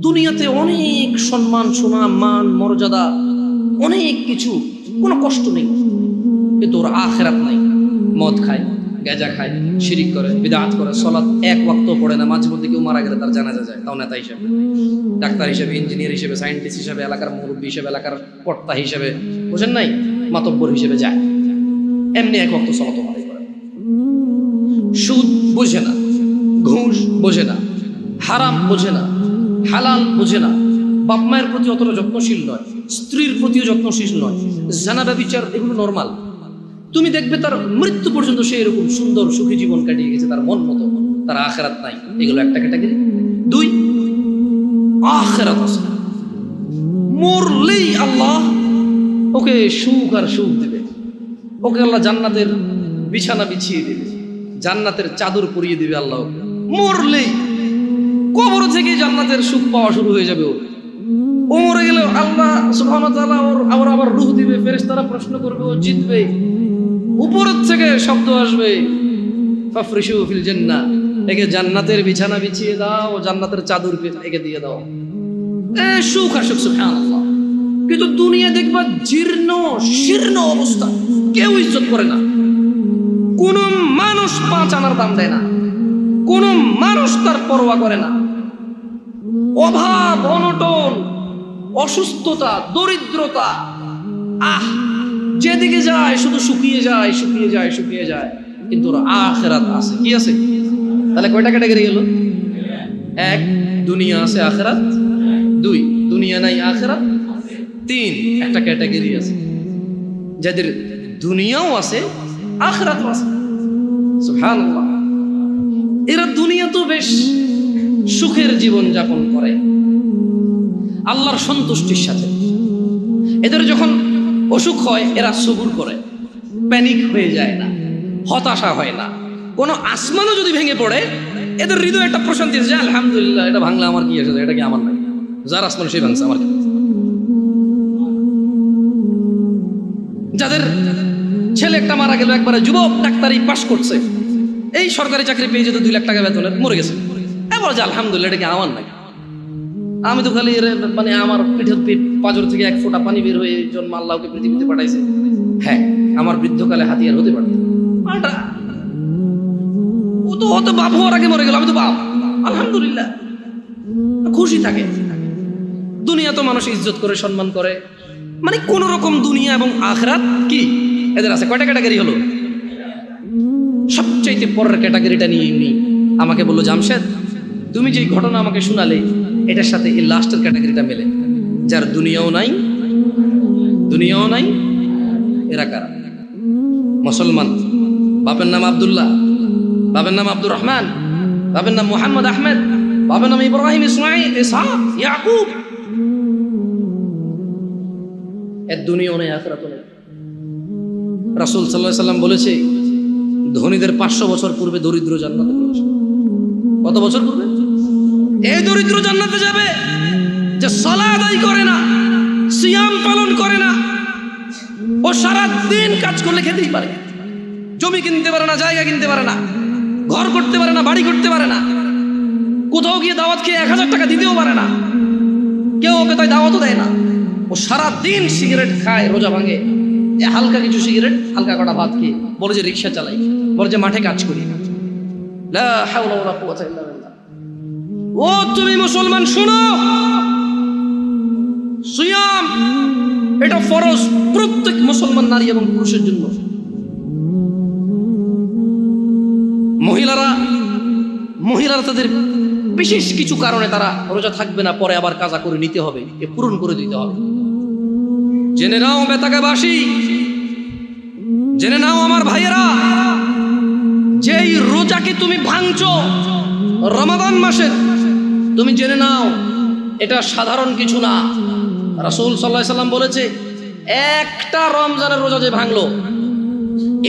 দুনিয়াতে অনেক সম্মান, সুনাম, মান, মর্যাদা, অনেক কিছু, কোনো কষ্ট নেই, কিন্তু ওর আখিরাত নাই। মদ খায়, গাঁজা খায়, শিরিক করে, বিদআত করে, সালাত এক ওয়াক্ত পড়ে না। মাঝে মধ্যে কেউ মারা গেলে তার জানাজা যায়, তাও নেতা হিসেবে, ডাক্তার হিসেবে, ইঞ্জিনিয়ার হিসেবে, সায়েন্টিস্ট হিসেবে, এলাকার মুরব্বী হিসেবে, এলাকার কর্তা হিসেবে, বুঝেন নাই, মাতব্বর হিসেবে যায়। এমনি এক ওয়াক্ত সালাত আদায় করে। সুদ বোঝে না, ঘুষ বোঝে না, হারাম বোঝে না, হালাল বোঝে না, বাপ মায়ের প্রতি অতটা যত্নশীল নয়, স্ত্রীর প্রতিও যত্নশীল নয়, জানা ব্যভিচার এগুলো নর্মাল। তুমি দেখবে তার মৃত্যু পর্যন্ত সে এরকম সুন্দর সুখী জীবন কাটিয়ে গেছে তার মন মতো, তার আখিরাত নাই। এগুলো একটা ক্যাটাগরি। দুই, আখিরাত আছে, মরলেই আল্লাহ ওকে সুখ আর সুখ দেবে, ওকে আল্লাহ জান্নাতের বিছানা বিছিয়ে দেবে, জান্নাতের চাদর পরিয়ে দিবে আল্লাহ। মরলেই কবর থেকে জান্নাতের সুখ পাওয়া শুরু হয়ে যাবে। ও মরে গেলে আল্লাহ সুবহানাহু ওয়া তাআলা ওর আবার রূহ দিবে, ফেরেশতারা প্রশ্ন করবে, ও জিতবে। উপরের থেকে শব্দ আসবে, ফাফরিশু ফিল জান্নাহ, একে জান্নাতের বিছানা বিছিয়ে দাও, জান্নাতের চাদর একে দিয়ে দাও। সুখ আর সুখ, সুবহানাল্লাহ। কিন্তু দুনিয়া দেখবা জীর্ণ শীর্ণ অবস্থা, কেউ ইজ্জত করে না, কোন মানুষ 5 আনার দাম দেয় না, কোন মানুষ তার পরোয়া করে না। অভাব, অনটন, অসুস্থতা, দরিদ্রতা, যেদিকে যায় শুধু শুকিয়ে যায়, শুকিয়ে যায়, শুকিয়ে যায়। কিন্তু ওর আখিরাত আছে। কি আছে? তাহলে কয়টা ক্যাটাগরি গেল? 1, দুনিয়া আছে, আখিরাত। 2, দুনিয়া নাই, আখিরাত। 3, একটা ক্যাটাগরি আছে যাদের দুনিয়াও আছে, আখিরাতও আছে। সুবহানাল্লাহ। এরা দুনিয়া তো বেশ সুখের জীবন যাপন করে আল্লাহর সন্তুষ্টির সাথে। এদের যখন অসুখ হয় এরা সবুর করে, প্যানিক হয়ে যায় না, হতাশা হয় না। কোনো আসমানও যদি ভেঙে পড়ে এদের হৃদয়ে একটা প্রশান্তি আছে, আলহামদুলিল্লাহ, এটা ভাঙলে আমার কি এসেছে, এটা কি আমার নাই, যার আসমান সেই ভাঙছে, আমার কি। যাদের ছেলে একটা মারা গেল, একবারে যুবক, ডাক্তারি পাশ করছে, এই সরকারি চাকরি পেয়ে যেত 2 লাখ টাকা বেতনের, মরে গেছে, এবার যে আলহামদুলিল্লাহ, এটা কি আমার নাই, আমি তো খালি মানে আমার পিঠের পাঁজর থেকে 1 ফোঁটা পানি বের হয়ে জন্ম আল্লাহকে পৃথিবীতে পাঠাইছে। হ্যাঁ, আমার বৃদ্ধকালে হাতিয়ার হতে পারত। ও তো বাপ হওয়ার আগে মরে গেল, আমি তো বাপ, আলহামদুলিল্লাহ, খুশি থাকে। দুনিয়া তো মানুষ ইজ্জত করে, সম্মান করে, মানে কোন রকম দুনিয়া এবং আখিরাত কি এদের আছে। কয়টা ক্যাটাগরি হলো? সবচাইতে পরের ক্যাটাগরিটা নিয়ে এমনি আমাকে বললো, জামশেদ তুমি যে ঘটনা আমাকে শোনালে এটার সাথে এই লাস্টের ক্যাটাগরিটা মেলে, যার দুনিয়াও নাই, দুনিয়াও নাই। এরা কারা? মুসলমান, বাপের নাম আব্দুল্লাহ, বাপের নাম আব্দুর রহমান, বাপের নাম মুহাম্মদ আহমেদ, বাপের নাম ইব্রাহিম, ইসমাইল, ইসহাক, ইয়াকুব। এর দুনিয়াও নেই, আখিরাতও নেই। রাসূল সাল্লাল্লাহু আলাইহি সাল্লাম বলেছে, ধনীদের 500 বছর পূর্বে দরিদ্র জান্নাতে প্রবেশ। কত বছর পূর্বে? এই দরিদ্র জান্নাতে যাবে যে সালাত আদায় করে না, সিয়াম পালন করে না, ও সারা দিন কাজ করলে খেতেই পারে, জমি কিনতে পারে না, জায়গা কিনতে পারে না, ঘর করতে পারে না, বাড়ি করতে পারে না, কোথাও গিয়ে দাওয়াত খেয়ে 1000 টাকা দিতেও পারে না, কেউ ওকে তাই দাওয়াতও দেয় না। ও সারা দিন সিগারেট খায়, রোজা ভাঙে, হালকা কিছু সিগারেট, হালকা কটা ভাত খেয়ে বলে যে রিক্সা চালাই, বলে যে মাঠে কাজ করি। লা হাওলা ওয়ালা কুওয়াতা ইল্লা বিল্লাহ। ও তুমি মুসলমান শুনো, সিয়াম এটা ফরজ প্রত্যেক মুসলমান নারী এবং পুরুষের জন্য। মহিলারা তাদের বিশেষ কিছু কারণে তারা রোজা থাকবে না, পরে আবার কাজা করে নিতে হবে, এ পূরণ করে দিতে হবে। জেনে নাও বেতাকাবাসী, জেনে নাও আমার ভাইয়েরা, যেই রোজাকে তুমি ভাঙছো রমাদান মাসের, তুমি জেনে নাও এটা সাধারণ কিছু না। রাসূল সাল্লাল্লাহু আলাইহি সাল্লাম বলেছে, একটা রমজানের রোজা যে ভাঙলো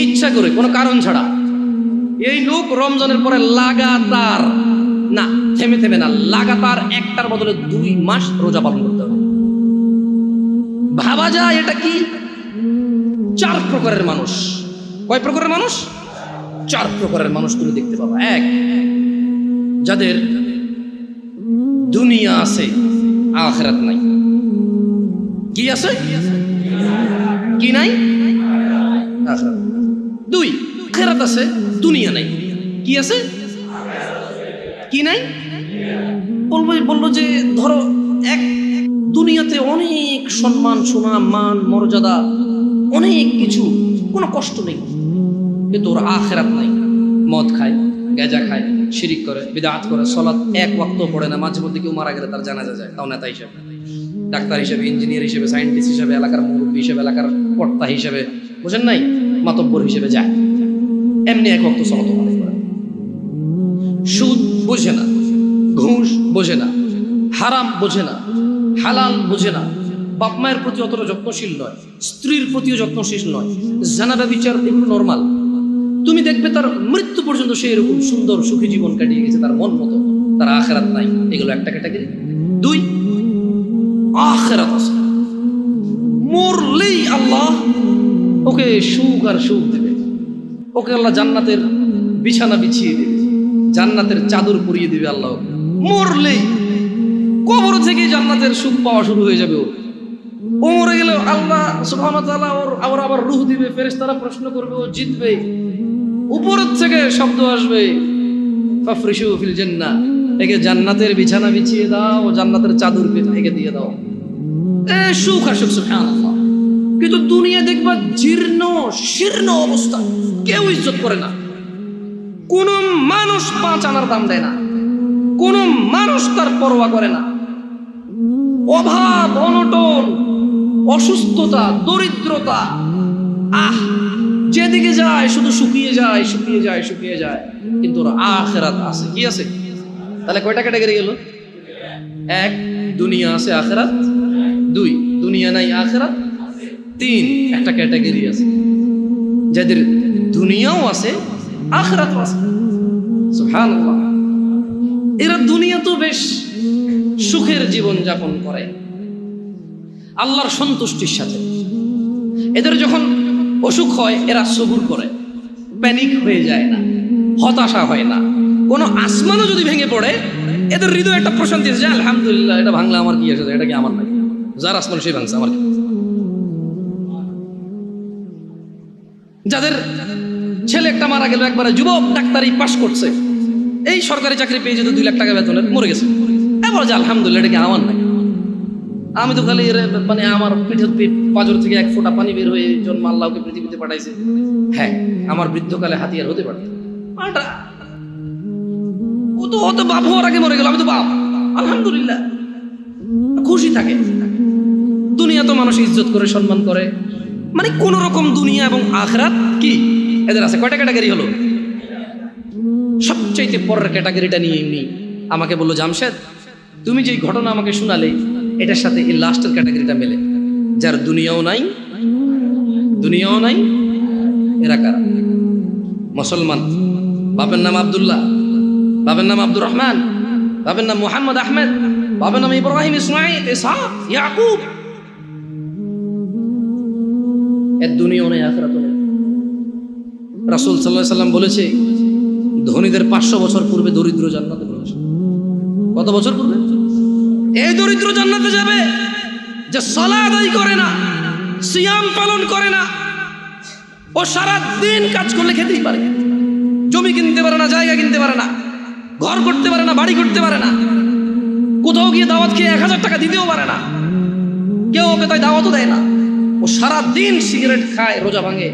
ইচ্ছা করে, কোনো কারণ ছাড়া, এই লোক রমজানের পরে লাগাতার না, থেমে থেমে না, লাগাতার একটার বদলে 2 মাস রোজা পালন করতে হবে। ভাবা যায় এটা কি? 4 প্রকারের মানুষ। কয় প্রকারের মানুষ? 4 প্রকারের মানুষ তুমি দেখতে পাবা। 1, যাদের দুনিয়া আছে, আখিরাত নাই। কি আছে? কি নাই? আখিরাত। দুই, আখিরাত আছে, দুনিয়া নাই। কি আছে? কি নাই? বলবো যে ধরো এক দুনিয়াতে অনেক সম্মান, সুনাম, মান, মর্যাদা, অনেক কিছু, কোনো কষ্ট নেই, কিন্তু ওর আখিরাত নাই। মদ খায়, গাঁজা খায়, শিরিক করে, বিদআত করে, সালাত এক ওয়াক্ত পড়ে না। মাঝে মধ্যে কেউ মারা গেলে তার জানাজা যায়, তাও নেতা হিসেবে, ডাক্তার হিসেবে, ইঞ্জিনিয়ার হিসেবে, সায়েন্টিস্ট হিসেবে, এলাকার মুরব্বী হিসেবে, এলাকার কর্তা হিসেবে, বুঝেন নাই, মাতব্বর হিসেবে যায়। এমনি এক ওয়াক্ত সালাত আদায় করে। সুদ বোঝে না, ঘুষ বোঝে না, হারাম বোঝে না, হালাল বোঝে না, বাপ মায়ের প্রতি অতটা যত্নশীল নয়, স্ত্রীর প্রতিও যত্নশীল নয়, জানা ব্যভিচার এগুলো নর্মাল। তুমি দেখবে তার মৃত্যু পর্যন্ত সে এরকম সুন্দর সুখী জীবন কাটিয়ে গেছে তার মন মতো, তার আখিরাত নাই। এগুলো একটা ক্যাটাগরি। দুই, আখিরাত আছে, মরলেই আল্লাহ ওকে সুখ আর সুখ দেবে, ওকে আল্লাহ জান্নাতের বিছানা বিছিয়ে দেবে, জান্নাতের চাদর পরিয়ে দিবে আল্লাহ। মরলেই কবর থেকে জান্নাতের সুখ পাওয়া শুরু হয়ে যাবে। ও মরে গেলে আল্লাহ সুবহানাহু ওয়া তাআলা ওর আবার রূহ দিবে, ফেরেশতারা প্রশ্ন করবে, ও জিতবে। উপরের থেকে শব্দ আসবে, ফাফরিশু ফিল জান্নাহ, একে জান্নাতের বিছানা বিছিয়ে দাও, জান্নাতের চাদর একে দিয়ে দাও। সুখ আর সুখ, সুবহানাল্লাহ। কিন্তু দুনিয়া দেখবা জীর্ণ শীর্ণ অবস্থা, কেউ ইজ্জত করে না, কোন মানুষ 5 আনার দাম দেয় না, কোন মানুষ তার পরোয়া করে না। অভাব, অনটন, অসুস্থতা, দরিদ্রতা, যেদিকে যায় শুধু শুকিয়ে যায়, শুকিয়ে যায়, শুকিয়ে যায়। কিন্তু ওর আখিরাত আছে। কি আছে? তাহলে কয়টা ক্যাটাগরি গেল? এক, দুনিয়া আছে, আখিরাত। দুই, দুনিয়া নাই, আখিরাত। তিন, একটা ক্যাটাগরি আছে যাদের দুনিয়াও আছে, আখিরাতও আছে। সুবহানাল্লাহ। এরা দুনিয়া তো বেশ সুখের জীবন যাপন করে আল্লাহর সন্তুষ্টির সাথে। এদের যখন অসুখ হয় এরা সবুর করে, প্যানিক হয়ে যায় না, হতাশা হয় না। কোনো আসমানও যদি ভেঙে পড়ে এদের হৃদয়ে একটা প্রশান্তি আছে, আলহামদুলিল্লাহ, এটা ভাঙলে আমার কি এসেছে, এটা কি আমার নাই, যার আসমান সেই ভাঙছে, আমার কি। যাদের ছেলে একটা মারা গেল, একবারে যুবক, ডাক্তারি পাশ করছে, এই সরকারি চাকরি পেয়ে যেত 2 লাখ টাকা বেতনের, মরে গেছে, এবার যে আলহামদুলিল্লাহ, এটা কি আমার নাই, আমি তো খালি মানে আমার পিঠের পাঁজর থেকে 1 ফোঁটা পানি বের হয়ে জন্ম আল্লাহকে পৃথিবীতে পাঠাইছে। হ্যাঁ, আমার বৃদ্ধকালে হাতিয়ার হতে পারত, ও তো বাপ হওয়ার আগে মরে গেল, আমি তো বাপ, আলহামদুলিল্লাহ, খুশি থাকে। দুনিয়া তো মানুষ ইজ্জত করে, সম্মান করে, মানে কোন রকম দুনিয়া এবং আখিরাত কি এদের আছে। কয়টা ক্যাটাগরি হলো? সবচাইতে পরের ক্যাটাগরিটা নিয়ে এমনি আমাকে বললো, জামশেদ তুমি যে ঘটনা আমাকে শোনালে এটার সাথে এই লাস্টের ক্যাটাগরিটা মেলে, যার দুনিয়াও নাই, দুনিয়াও নাই। এরা কারা? মুসলমান, বাপের নাম আব্দুল্লাহ, বাপের নাম আব্দুর রহমান, বাপের নাম মুহাম্মদ আহমেদ, বাপের নাম ইব্রাহিম, ইসমাইল, ইসহাক, ইয়াকুব। এর দুনিয়াও নাই, আখিরাতও নাই। রাসূল সাল্লাল্লাহু আলাইহি সাল্লাম বলেছে, ধনীদের 500 বছর পূর্বে দরিদ্র জান্নাতে প্রবেশ। কত বছর পূর্বে? এই দরিদ্র জান্নাতে যাবে যে সালাত আদায় করে না, সিয়াম পালন করে না, ও সারা দিন কাজ করলে খেতেই পারে, জমি কিনতে পারে না, জায়গা কিনতে পারে না, ঘর করতে পারে না, বাড়ি করতে পারে না, কোথাও গিয়ে দাওয়াত খেয়ে 1000 টাকা দিতেও পারে না, কেউ ওকে তাই দাওয়াতও দেয় না। ও সারা দিন সিগারেট খায়, রোজা ভাঙে,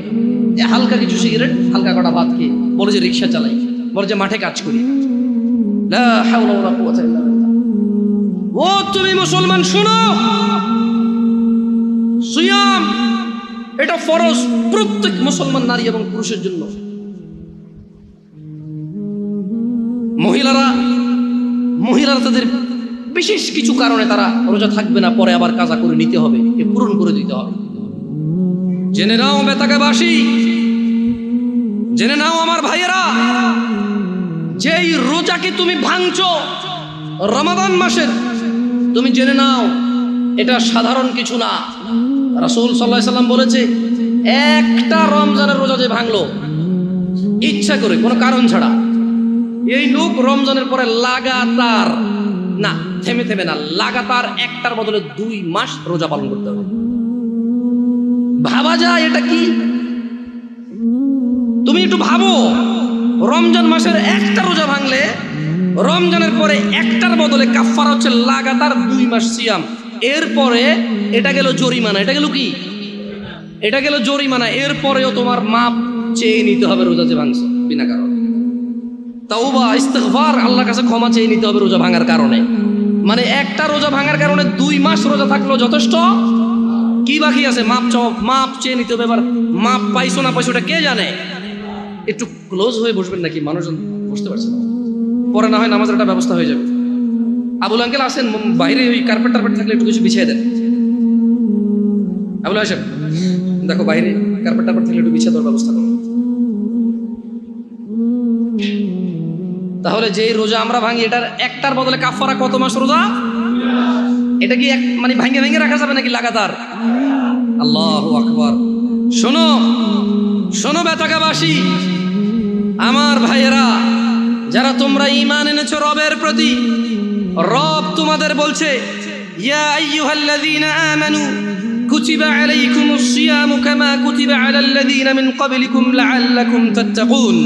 হালকা কিছু সিগারেট, হালকা কটা ভাত খেয়ে বলে যে রিক্সা চালাই, বলে যে মাঠে কাজ করি। লা হাওলা ওয়ালা কুওয়াতা ইল্লা বিল্লাহ। ও তুমি মুসলমান শোনো, সিয়াম এটা ফরজ প্রত্যেক মুসলমান নারী এবং পুরুষের জন্য। মহিলারা তাদের বিশেষ কিছু কারণে তারা রোজা থাকবে না, পরে আবার কাজা করে নিতে হবে, পূরণ করে দিতে হবে। জেনে নাও বেতাকাবাসী, জেনে নাও আমার ভাইয়েরা, যেই রোজাকে তুমি ভাঙছো রমাদান মাসের, তুমি জেনে নাও এটা সাধারণ কিছু না। রাসূল সাল্লাল্লাহু আলাইহি সাল্লাম বলেছে, একটা রমজানের রোজা যে ভাঙলো ইচ্ছা করে, কোনো কারণ ছাড়া, এই লোক রমজানের পরে লাগাতার না, থেমে থেমে না, লাগাতার একটার বদলে 2 মাস রোজা পালন করতে হবে। ভাবা যায় এটা কি? তুমি একটু ভাবো, রমজান মাসের একটা রোজা ভাঙলে রমজানের পরে একটার বদলে কাফারা হচ্ছে লাগাতার 2 মাস সিয়াম। এরপরে এটা গেল জরিমানা। এটা গেল কি? এটা গেল জরিমানা। এরপরেও তোমার মাপ চেয়ে নিতে হবে রোজা যে ভাঙছো বিনা কারণে। তাওবা ইস্তিগফার, আল্লাহর কাছে ক্ষমা চেয়ে নিতে হবে রোজা ভাঙার কারণে। মানে একটা রোজা ভাঙার কারণে 2 মাস রোজা থাকলো যথেষ্ট। কি বাকি আছে? মাপ চেয়ে নিতে হবে। এবার মাপ পাইছো না পাইছো ওটা কে জানে? একটু ক্লোজ হয়ে বসবেন নাকি? মানুষজন বুঝতে পারছে না, পরে না হয় নামাজের একটা ব্যবস্থা হয়ে যাবে। আবুল আঙ্কেল আসেন, বাইরে ওই কার্পেট থাকলে একটু কিছু বিছিয়ে দেন। আবুল আসেন, দেখো বাইরে কার্পেট থাকলে একটু বিছিয়ে দেওয়ার ব্যবস্থা করো। তাহলে যেই রোজা আমরা ভাঙি এটার একটার বদলে কাফারা কত মাস রোজা? এটা কি মানে ভাঙে ভাঙে রাখা যাবে নাকি লাগাতার? আল্লাহু আকবার। শোনো শোনো বেতাকাবাসী, আমার ভাইয়েরা, যারা তোমরা ঈমান এনেছো রবের প্রতি, রব তোমাদের বলছে ইয়া আইয়ুহাল্লাযীনা আমানু কুতিবা আলাইকুমুস সিয়ামু কামা কুতিবা আলাল্লাযীনা মিন ক্বাবলিকুম লাআল্লাকুম তাত্তাকুন।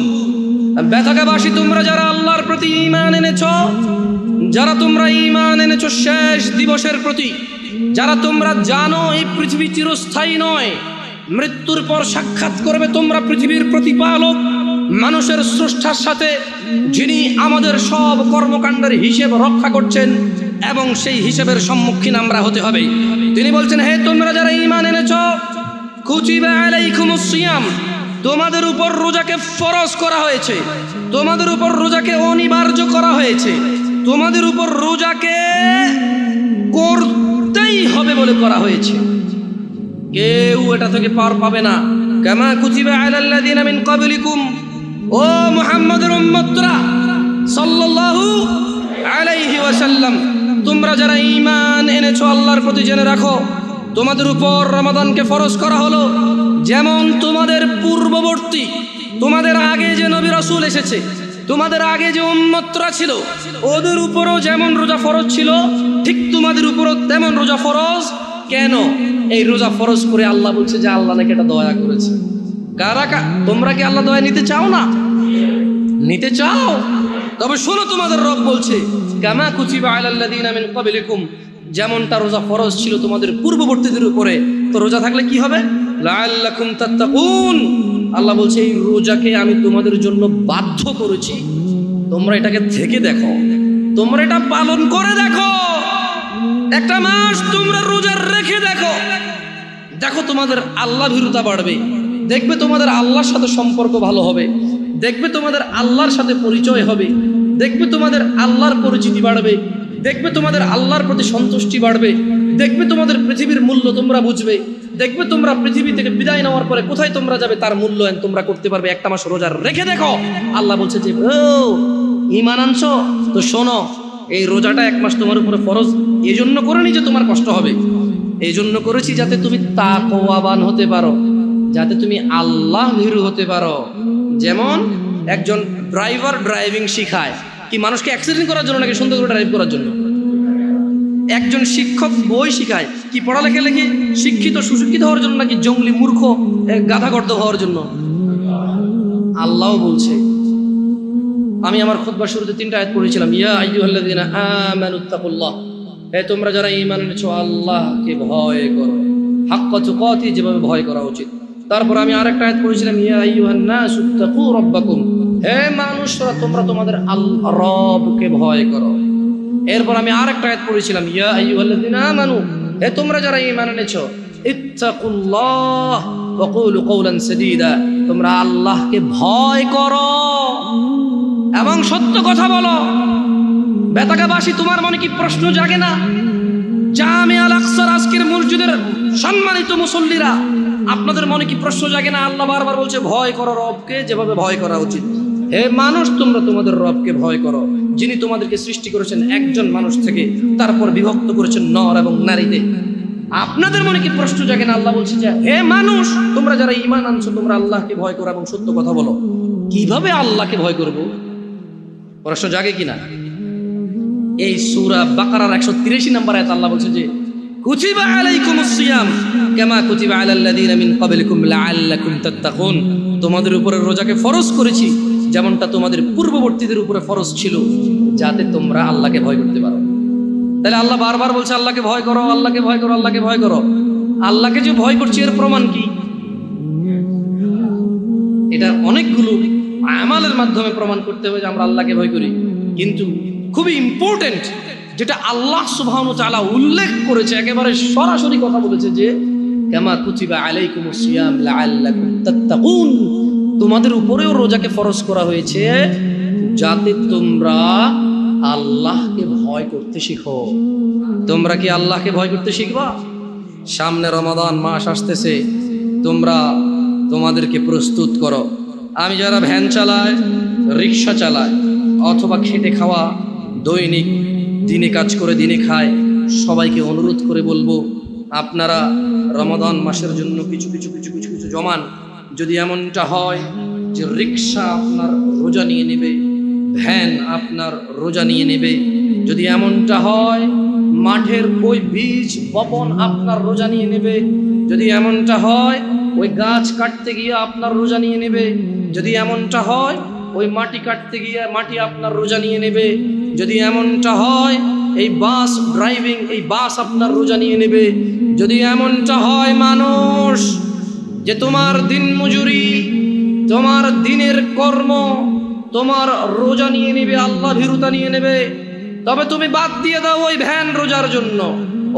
বেতাকাবাসী, তোমরা যারা আল্লাহর প্রতি ঈমান এনেছো, যারা তোমরা ঈমান এনেছো শেষ দিবসের প্রতি, যারা তোমরা জানো এই পৃথিবী চিরস্থায়ী নয়, মৃত্যুর পর সাক্ষাৎ করবে তোমরা পৃথিবীর প্রতিপালক মানুষের স্রষ্টার সাথে, যিনি আমাদের সব কর্মকাণ্ডের হিসেব রক্ষা করছেন এবং সেই হিসেবের সম্মুখীন আমরা হতে হবে। তিনি বলছেন, হে তোমরা যারা ঈমান এনেছো, কুতিবা আলাইকুমুস সিয়াম, তোমাদের উপর রোজাকে ফরজ করা হয়েছে, তোমাদের উপর রোজাকে অনিবার্য করা হয়েছে, তোমাদের উপর রোজাকে করতেই হবে বলে করা হয়েছে। কেউ এটা থেকে পার পাবে না। কামা কুতিবা আলাল্লাযীনা মিন ক্বাবলিকুম, ও মুহাম্মদের উম্মতরা সাল্লাল্লাহু আলাইহি ওয়াসাল্লাম, তোমরা যারা ঈমান এনেছো আল্লাহর প্রতি, জেনে রাখো তোমাদের উপর রমাদানকে ফরজ করা হলো যেমন তোমাদের পূর্ববর্তী, তোমাদের আগে যে নবী রাসূল এসেছে, তোমাদের আগে যে উম্মতরা ছিল, ওদের উপরও যেমন রোজা ফরজ ছিল, ঠিক তোমাদের উপরও তেমন রোজা ফরজ। কেন এই রোজা ফরজ করে আল্লাহ বলছে যে আল্লাহ নাকি এটা দয়া করেছে। তোমরা কি আল্লাহ দয়া নিতে চাও না? নিতে চাও? তবে শোনো, তোমাদের রব বলছে কামা কুতিবা আলাল্লাযীনা মিন ক্বাবলিকুম, যেমনটা রোজা ফরজ ছিল তোমাদের পূর্ববর্তীদের উপরে, তো রোজা থাকলে কি হবে? লাআল্লাকুম তাত্তাকুন। আল্লাহ বলছে এই রোজাকে আমি তোমাদের জন্য বাধ্য করেছি, তোমরা এটাকে থেকে দেখো, তোমরা এটা পালন করে দেখো, একটা মাস তোমরা রোজা রেখে দেখো, দেখো তোমাদের আল্লাহ ভীরুতা বাড়বে, দেখবে তোমাদের আল্লাহর সাথে সম্পর্ক ভালো হবে, দেখবে তোমাদের আল্লাহর সাথে পরিচয় হবে, দেখবে তোমাদের আল্লাহর পরিচিতি বাড়বে, দেখবে তোমাদের আল্লাহর প্রতি সন্তুষ্টি বাড়বে, দেখবে তোমাদের পৃথিবীর মূল্য তোমরা বুঝবে, দেখবে তোমরা পৃথিবী থেকে বিদায় নেওয়ার পরে কোথায় তোমরা যাবে তার মূল্যায়ন তোমরা করতে পারবে। একটা মাস রোজা রেখে দেখো। আল্লাহ বলছে যে ও ঈমান আনছো তো শোনো, এই রোজাটা 1 মাস তোমার উপরে ফরজ এই জন্য করিনি যে তোমার কষ্ট হবে, এই জন্য করেছি যাতে তুমি তাকওয়াবান হতে পারো, যাতে তুমি আল্লাহ ভীরু হতে পারো। যেমন একজন ড্রাইভার ড্রাইভিং শিখায় কি মানুষকে অ্যাক্সিডেন্ট করার জন্য নাকি সুন্দর করে ড্রাইভ করার জন্য? একজন শিক্ষক বই শিখায় কি পড়ালেখা লেখে শিক্ষিত সুশিক্ষিত হওয়ার জন্য নাকি জঙ্গলি মূর্খ গাধাগর্দ হওয়ার জন্য? আল্লাহ বলছে, আমি আমার খুতবার শুরুতে 3টা আয়াত পড়েছিলাম, ইয়া আইয়ুহাল্লাযীনা আমানুত্তাকুল্লাহ, হে তোমরা যারা ঈমান এনেছো আল্লাহকে ভয় করো, হাক্কা তুকাতি, যেভাবে ভয় করা উচিত। তারপর আমি আরেকটা আয়াত পড়েছিলাম, ইয়া আইয়ুহান নাসুত্তাকু রাব্বাকুম, হে মানুষরা তোমরা তোমাদের রবকে ভয় করো। এরপর আমি আরেকটা আয়াত পড়েছিলাম, ইয়া আইয়ুহাল্লাযীনা আমানু, হে তোমরা যারা ঈমান এনেছো ইত্তাকুল্লাহ ওয়া কুলু কওলান সাদীদা, তোমরা আল্লাহকে ভয় করো এবং সত্য কথা বলো। বেতাকাবাসী, তোমার মনে কি প্রশ্ন জাগে না? জামিয়া আল আকসার আজকের মসজিদের সম্মানিত মুসল্লিরা, আপনাদের মনে কি প্রশ্ন জাগে না? আল্লাহ বারবার বলছে ভয় করো রবকে যেভাবে ভয় করা উচিত। হে মানুষ, তোমরা তোমাদের রবকে ভয় করো, যিনি তোমাদেরকে সৃষ্টি করেছেন একজন মানুষ থেকে, তারপর বিভক্ত করেছেন নর এবং নারীতে। আপনাদের মনে কি প্রশ্ন জাগে না? আল্লাহ বলছে যে হে মানুষ, তোমরা যারা ঈমান আনছো তোমরা আল্লাহকে ভয় করো এবং সত্য কথা বলো। কিভাবে আল্লাহকে ভয় করব? প্রশ্ন জাগে কিনা? এই সূরা বাকারার 183 নম্বর আয়াত আল্লাহ বলছে যে কুতিবা আলাইকুমুস সিয়াম কামা কুতিবা আলাল লাযিনা মিন ক্বাবলিকুম লাআল্লাকুম তাত্তাকুন, তোমাদের উপরে রোজাকে ফরজ করেছি যেমনটা তোমাদের পূর্ববর্তীদের উপরে ফরজ ছিল, যাতে তোমরা আল্লাহকে ভয় করতে পারো। তাহলে আল্লাহ বারবার বলছে আল্লাহকে ভয় করো, আল্লাহকে ভয় করো, আল্লাহকে ভয় করো। আল্লাহকে যে ভয় করছি এর প্রমাণ কি? এটা অনেকগুলো আমালের মাধ্যমে প্রমাণ করতে হবে যে আমরা আল্লাহকে ভয় করি, কিন্তু খুবই ইম্পর্টেন্ট যেটা আল্লাহ সুবহানাহু ওয়া তাআলা উল্লেখ করেছে, একেবারে সরাসরি কথা বলেছে যে কামা কুতিবা আলাইকুমুস সিয়াম লাআল্লাকুম তাত্তাকুন, তোমাদের উপরেও রোজাকে ফরজ করা হয়েছে যাতে তোমরা আল্লাহকে ভয় করতে শিখো। তোমরা কি আল্লাহকে ভয় করতে শিখবা? সামনে রমাদান মাস আসতেছে, তোমরা তোমাদেরকে প্রস্তুত করো। আমি যারা ভ্যান চালায়, রিক্সা চালায়, অথবা খেটে খাওয়া, দৈনিক দিনে কাজ করে দিনে খায়, সবাইকে অনুরোধ করে বলবো আপনারা রমাদান মাসের জন্য কিছু কিছু কিছু কিছু কিছু জমান। যদি এমনটা হয় যে রিক্সা আপনার রোজা নিয়ে নেবে, ভ্যান আপনার রোজা নিয়ে নেবে, যদি এমনটা হয় মাঠের ওই বীজ বপন আপনার রোজা নিয়ে নেবে, যদি এমনটা হয় ওই গাছ কাটতে গিয়ে আপনার রোজা নিয়ে নেবে, যদি এমনটা হয় ওই মাটি কাটতে গিয়ে মাটি আপনার রোজা নিয়ে নেবে, যদি এমনটা হয় এই বাস ড্রাইভিং, এই বাস আপনার রোজা নিয়ে নেবে, যদি এমনটা হয় মানুষ যে তোমার দিন মজুরি, তোমার দিনের কর্ম তোমার রোজা নিয়ে নেবে, আল্লাহ ভীরুতা নিয়ে নেবে, তবে তুমি বাদ দিয়ে দাও ওই ভ্যান রোজার জন্য।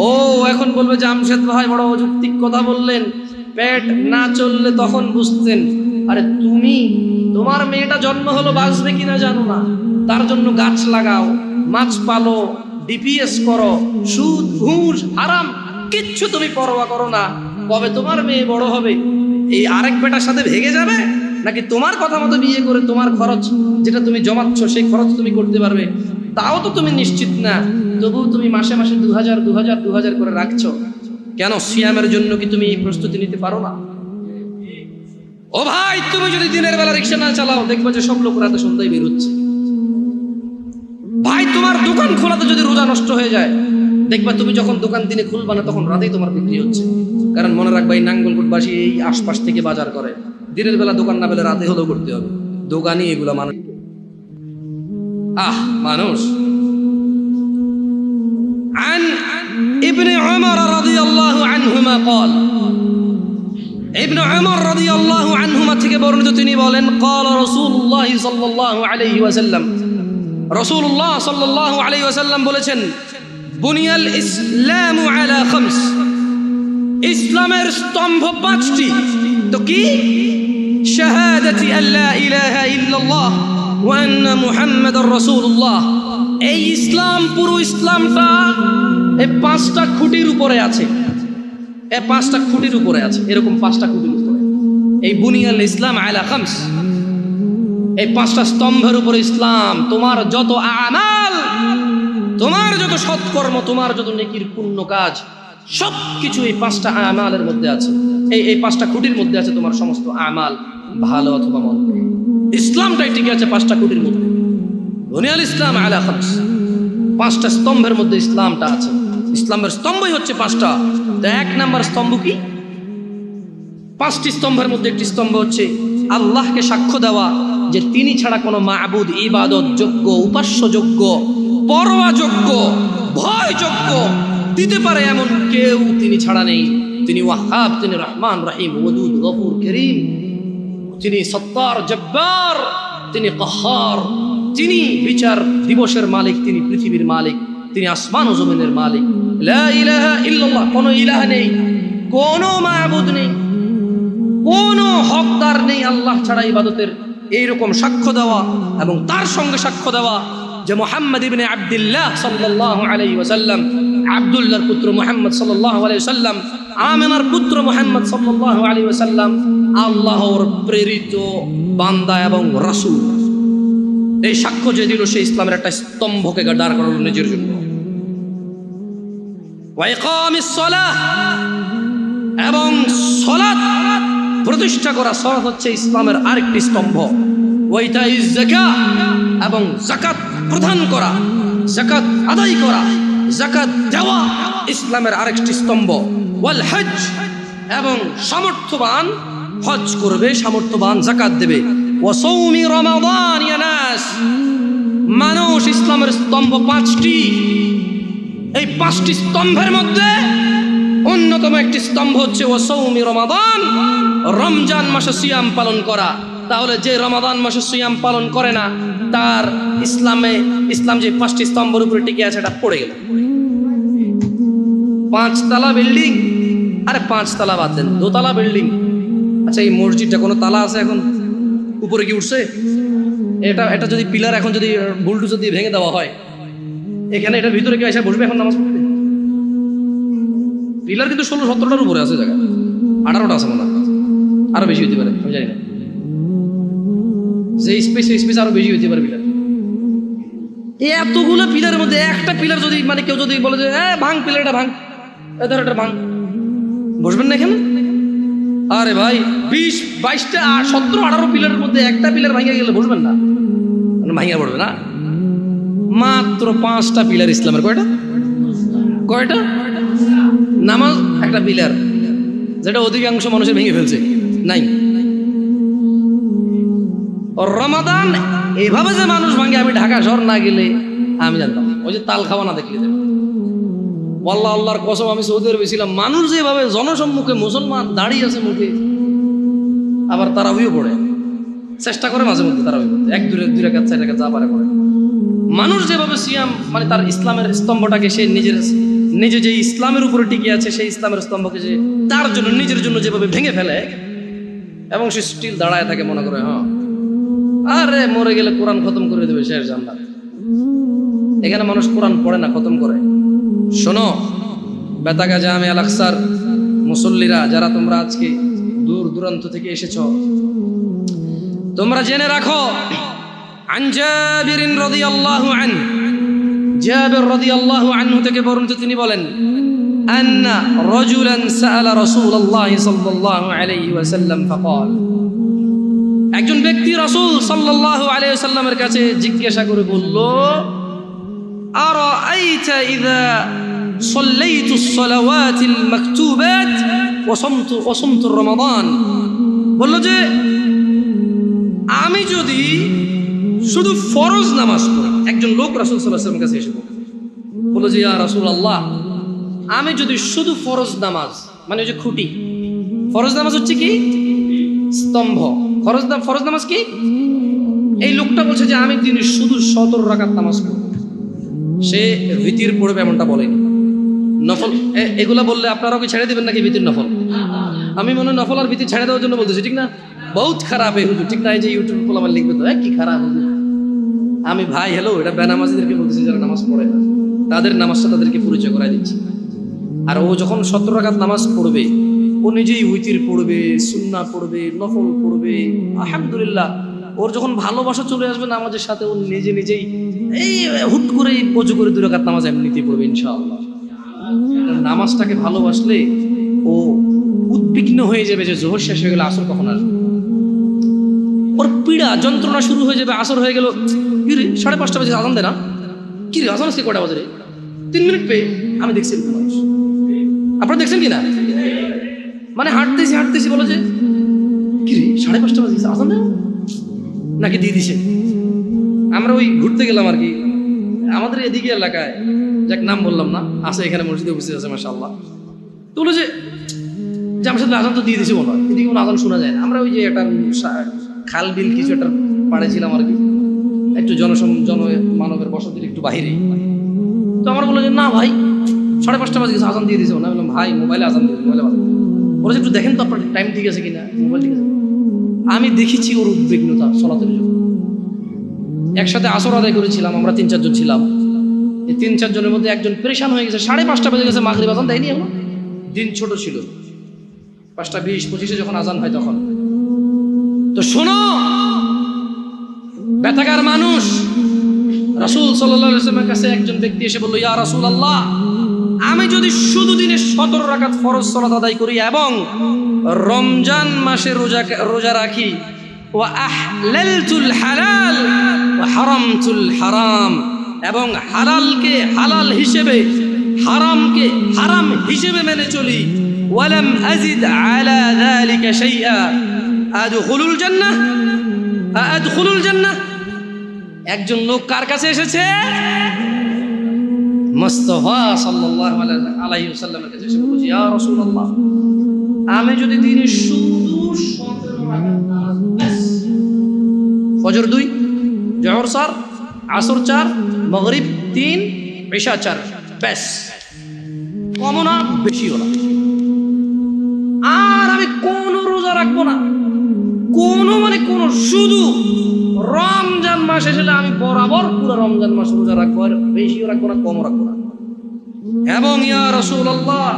ও এখন বলবে জামশেদ ভাই বড় অযৌক্তিক কথা বললেন, পেট না চললে তখন বুঝতেন। আরে তুমি তোমার মেয়েটা জন্ম হলো বাঁচবে কিনা জানো না, তার জন্য গাছ লাগাও, মাছ পালো, ডিপিএস করো, সুদ ঘুষ হারাম কিচ্ছু তুমি পরোয়া করো না। কবে তোমার মেয়ে বড় হবে এই আরেক বেটার সাথে ভেগে যাবে, নাকি তোমার কথা মতো বিয়ে করে তোমার খরচ যেটা তুমি জমাচ্ছ সেই খরচ তুমি করতে পারবে, তাও তো তুমি নিশ্চিত না। তবুও তুমি মাসে মাসে 2000 করে রাখছো কেন? সিয়ামের জন্য কি তুমি এই প্রস্তুতি নিতে পারো না? ও ভাই, তুমি যদি দিনের বেলা রিক্সা না চালাও, দেখবে যে সব লোক রাতে সন্ধ্যায় বের হচ্ছে। ভাই, তোমার দোকান খোলাতে যদি রোজা নষ্ট হয়ে যায়, দেখবা তুমি যখন দোকান দিনে খুলবা না তখন রাতেই তোমার বিক্রি হচ্ছে। কারণ মনে রাখবা এই নাঙ্গলকোটবাসী এই আশপাশ থেকে বাজার করে, দিনের বেলা দোকান না পেলে রাতে হলেও করতে হবে। দোকানই এগুলা মানুষ। মানুষ عن ابن عمر رضي الله عنهما قال, ابن عمر رضي الله عنهما থেকে বর্ণিত, তিনি বলেন قال رسول الله صلى الله عليه وسلم, রাসূলুল্লাহ সাল্লাল্লাহু আলাইহি ওয়াসাল্লাম বলেছেন বুনিয়াল ইসলামু আলা খামস, ইসলামের স্তম্ভ 5টি। তো কি? শাহাদাতি আল্লা ইলাহা ইল্লাল্লাহ ওয়া আন্না মুহাম্মাদার রাসূলুল্লাহ। এই ইসলাম, পুরো ইসলামটা এই 5টা খুঁটির উপরে আছে। এই 5টা খুঁটির উপরে আছে, এরকম 5টা খুঁটির উপরে। এই বুনিয়াল ইসলাম আলা খামস, এই 5টা স্তম্ভের উপরে ইসলাম। তোমার যত আমাল, তোমার যত সৎকর্ম, তোমার যত নেকির পুণ্য কাজ, সবকিছু এই 5টা আমালের মধ্যে আছে। এই 5টা খুঁটির মধ্যে আছে তোমার সমস্ত আমাল, ভালো অথবা মন্দ। ইসলামটাই টিকে আছে 5টা খুঁটির মধ্যে। বুনিয়াল ইসলাম আলা খামস, 5টা স্তম্ভের মধ্যে ইসলামটা আছে। ইসলামের স্তম্ভই হচ্ছে 5টা। তো 1 নাম্বার স্তম্ভ কি? 5টি স্তম্ভের মধ্যে একটি স্তম্ভ হচ্ছে আল্লাহকে সাক্ষ্য দেওয়া যে তিনি ছাড়া কোনো মাবুদ, ইবাদত যোগ্য, উপাস্য যোগ্য, পরোয়া যোগ্য, ভয় যোগ্য দিতে পারে এমন কেউ তিনি ছাড়া নেই। তিনি ওয়াহাব, তিনি রহমান রহিম, ওয়াদুদ, গফুর, করিম, তিনি সত্তার, জব্বার, তিনি কাহার, তিনি বিচার দিবসের মালিক, তিনি পৃথিবীর মালিক, তিনি আসমান ও জমিনের মালিক। লা ইলাহা ইল্লাল্লাহ, কোনো ইলাহ নেই, কোনো মাবুদ নেই, কোনো হকদার নেই আল্লাহ ছাড়া ইবাদতের। এইরকম সাক্ষ্য দেওয়া এবং তার সঙ্গে সাক্ষ্য দেওয়া যে মুহাম্মদ ইবনে আব্দুল্লাহ সাল্লাল্লাহু আলাইহি ওয়াসাল্লাম, আব্দুল্লাহর পুত্র মুহাম্মদ সাল্লাল্লাহু আলাইহি ওয়াসাল্লাম, আমিনার পুত্র মুহাম্মদ সাল্লাল্লাহু আলাইহি ওয়াসাল্লাম আল্লাহর প্রেরিত বান্দা এবং রাসূল। এই সাক্ষ্য যে দিল, সেই ইসলামের একটা স্তম্ভকে দাঁড় করালো নিজের জন্য। ওয়া ইকামিস সালাহ, এবং সালাত প্রতিষ্ঠা করা। সালাত হচ্ছে ইসলামের আরেকটি স্তম্ভ। ওয়া ইতাইজ যাকাত, এবং যাকাত প্রদান করা। যাকাত আদায় করা, যাকাত দেওয়া ইসলামের আরেকটি স্তম্ভ। ওয়াল হজ, এবং সামর্থ্যবান হজ করবে, সামর্থ্যবান যাকাত দেবে। ওয়া সাওমি রমাদান, ইয়া নাস, মানুষ ইসলামের স্তম্ভ পাঁচটি। এই পাঁচটি স্তম্ভের মধ্যে অন্যতম একটি স্তম্ভ হচ্ছে ওয়া সাওমি রমাদান, রমজান মাসে সিয়াম পালন করা। তাহলে যে রমাদান মাসে সিয়াম পালন করে না, তার ইসলাম যে পাঁচটি স্তম্ভের উপরে টিকে আছে এটা পড়ে গেল। 5 তলা বিল্ডিং, আরে 5 তলা বাদ দেন, 2 তলা বিল্ডিং। আচ্ছা, এই মসজিদটা কোনো তালা আছে এখন? উপরে কি উঠছে? এটা যদি পিলার এখন যদি বুলডোজার দিয়ে ভেঙে দেওয়া হয়, এখানে এটার ভিতরে কেউ এসে বসবে এখন নামাজ পড়তে? পিলার কিন্তু 16-17টার উপরে আছে, জায়গা 18টা আছে মনে হয়, আরো বেশি হতে পারে, আমি জানি না। যে স্পেস আরো বেশি হতে পারে পিলার। এতগুলো পিলারের মধ্যে একটা পিলার যদি কেউ যদি বলে যে ভাঙ, পিলারটা ভাঙ, ধর এটা ভাঙ, বসবেন না এখানে? আরে ভাই, 20, 22টা 17, 18 পিলারের মধ্যে একটা পিলার ভাঙিয়ে গেলে বসবেন না? ভাঙিয়ে পড়বে না। মাত্র 5টা পিলার ইসলামের। কয়টা? নামাজ একটা পিলার, যেটা অধিকাংশ মানুষের ভেঙে ফেলছে, নাই। রমাদান এভাবে যে মানুষ ভাঙে, আমি ঢাকা শহর না গেলে আমি জানতাম। ওই যে তাল খাওয়া না দেখলে, আল্লাহ আল্লাহর কসম, আমি সৌদি আরবে ছিলাম, মানুষ যেভাবে জনসম্মুখে মুসলমান দাঁড়িয়ে আছে মুখে, আবার তারাবিও পড়ে, চেষ্টা করে মাঝে মধ্যে তারাবি পড়তে, 2 রাকাত 4 রাকাত যা পারে পড়ে। মানুষ যেভাবে সিয়াম তার ইসলামের স্তম্ভটাকে সে নিজে যে ইসলামের উপরে টিকে আছে, সেই ইসলামের স্তম্ভকে সে তার জন্য নিজের জন্য যেভাবে ভেঙে ফেলে, এবং সে স্টিল দাঁড়ায় থাকে, মনে করে আরে মরে গেলে কোরআন খতম করে দেবে, শেষ জান্নাত। এখানে মানুষ কোরআন পড়ে না, খতম করে। শোনো বেতাগা জামে আল আকসার মুসল্লিরা, যারা তোমরা আজকে দূর দূরান্ত থেকে এসেছো, তোমরা জেনে রাখো, আন জাবির রাদিয়াল্লাহু আনহু, জাবির রাদিয়াল্লাহু আনহু থেকে বর্ণিত, তিনি বলেন, আন্না রাজুলান সাআলা রাসূলুল্লাহ সাল্লাল্লাহু আলাইহি ওয়াসাল্লাম ফাকাল, একজন ব্যক্তি রাসূল সাল্লাল্লাহু আলাইহি ওয়াসাল্লামের কাছে জিজ্ঞাসা করে বলল, আরাআইতা ইযা সাল্লাইতু আস-সালাওয়াতিল মাকতুবাত ওয়া সামতু রমাদান, বলল যে আমি যদি শুধু ফরজ নামাজ পড়ি। একজন লোক রাসূল সাল্লাল্লাহু আলাইহি ওয়াসাল্লামের কাছে এসে বলল যে ইয়া রাসূলুল্লাহ, আমি যদি শুধু ফরজ নামাজ, ওই যে খুঁটি, ফরজ নামাজ হচ্ছে কি স্তম্ভ, ফরজ নামাজ কি? এই লোকটা বলছে যে আমি দিনে শুধু 17 রাকাত নামাজ পড়ব। সে ভিতির পড়বে এমনটা বলেনি, নফল এগুলা বললে আপনারাও কি ছেড়ে দিবেন নাকি ভিতির নফল? আমি মনে হয় নফল আর ভিতির ছেড়ে দেওয়ার জন্য বলতেছি, ঠিক না? বহুত খারাপ এই হুজুর, ঠিক না? এই যে ইউটিউবে বলে আমার লিখবে তো কি খারাপ হুজুর। আমি ভাই হ্যালো, এটা বেনামাজিদেরকে বলতেছি, যারা নামাজ পড়ে না, তাদের নামাজটা তাদেরকে পরিচয় করাই দিচ্ছি। আর ও যখন 17 রাকাত নামাজ পড়বে, ও নিজেই উইতির পড়বে, সুন্নাহ পড়বে, নফল পড়বে, আলহামদুলিল্লাহ। ওর যখন ভালোবাসা চলে আসবে নামাজের সাথে, ও নিজেই এই হুট করে ওযু করে 2 রাকাত নামাজ এমনিতেই পড়বে ইনশাআল্লাহ। নামাজটাকে ভালোবাসলে ও উদ্বিগ্ন হয়ে যাবে যে যোহর শেষ হয়ে গেলে আসর কখন আসবে। ওর পীড়া যন্ত্রণা শুরু হয়ে যাবে, আসর হয়ে গেল, কি রে 5:30 বাজে আজান দেয় না, কি রে আজান আজকে কটা বাজে রে, 3 মিনিট পেয়ে। আমি দেখছি মানুষ, আপনারা দেখছেন কিনা? হাঁটতেছি বলো যে কি রে 5:30 বাজে আজান দেয় নাকি দিয়ে দিছে। আমরা ওই ঘুরতে গেলাম আর কি, আমাদের এদিকে এলাকায়, যাক নাম বললাম না, আছে এখানে মসজিদে উপস্থিত আছে মাশাআল্লাহ। তো বলো যে আমার সাথে আজান তো দিয়ে দিছে মনে হয়, এদিকে কোনো আজান শোনা যায় না। আমরা ওই যে একটা খাল বিল কিছু একটা পাড়ে ছিলাম আর কি, একটু জনমানবের বসতির একটু বাহিরেই। তো আমরা বললো যে না ভাই 5:30 বাজে গেছে, আজান দিয়ে দিছে। আমি বললাম ভাই মোবাইলে আজান দিয়ে, মোবাইলে আজান বলেছে একটু দেখেন তো আপনার টাইম ঠিক আছে কিনা, মোবাইল ঠিক আছে। আমি দেখেছি ওর উদ্বিগ্নতা সলাতের জন্য। একসাথে আসর আদায় করেছিলাম, আমরা 3-4 জন ছিলাম। এই 3-4 জনের মধ্যে একজন পরেশান হয়ে গেছে, 5:30 বাজে গেছে, মাগরিব আজান দেয়নি এখন। দিন ছোট ছিল, 5:20-25 যখন আজান হয় তখন। তো শোনো বেতাগার মানুষ, রাসূল সাল্লাল্লাহু আলাইহি ওয়াসাল্লামের কাছে একজন ব্যক্তি এসে বলল, ইয়া রাসূলুল্লাহ, আমি যদি শুধু দিনে 17 রাকাত ফরজ সালাত আদায় করি এবং রমজান মাসে রোজা রাখি, ওয়া আহলালতুল হালাল ওয়া হারামতুল হারাম, এবং হালালকে হালাল হিসেবে, হারামকে হারাম হিসেবে মেনে চলি। ওয়ালাম আযিদ আলা যালিকা শাইআ আদখুলুল জান্নাহ আদখুলুল জান্নাহ। একজন লোক কার কাছে এসেছে? মুস্তাফা সাল্লাল্লাহু আলাইহি ওয়াসাল্লামের কাছে এসে বলছে, ইয়া রাসূলুল্লাহ, আমি যদি দিনে শুধু 17 রাকাত নামাজ, ফজর 2, জোহর 4, আসর 4, মাগরিব 3, ইশা 4, ব্যাস, কমও না বেশিও না, আর আমি কোনো রোজা রাখবো না, কোনো শুধু রমজান মাস এসে আমি বরাবর পুরো রমজান মাস রোজা রাখবো, আর বেশিও রাখবো না, কমও রাখবো না। এবং ইয়া রাসূলুল্লাহ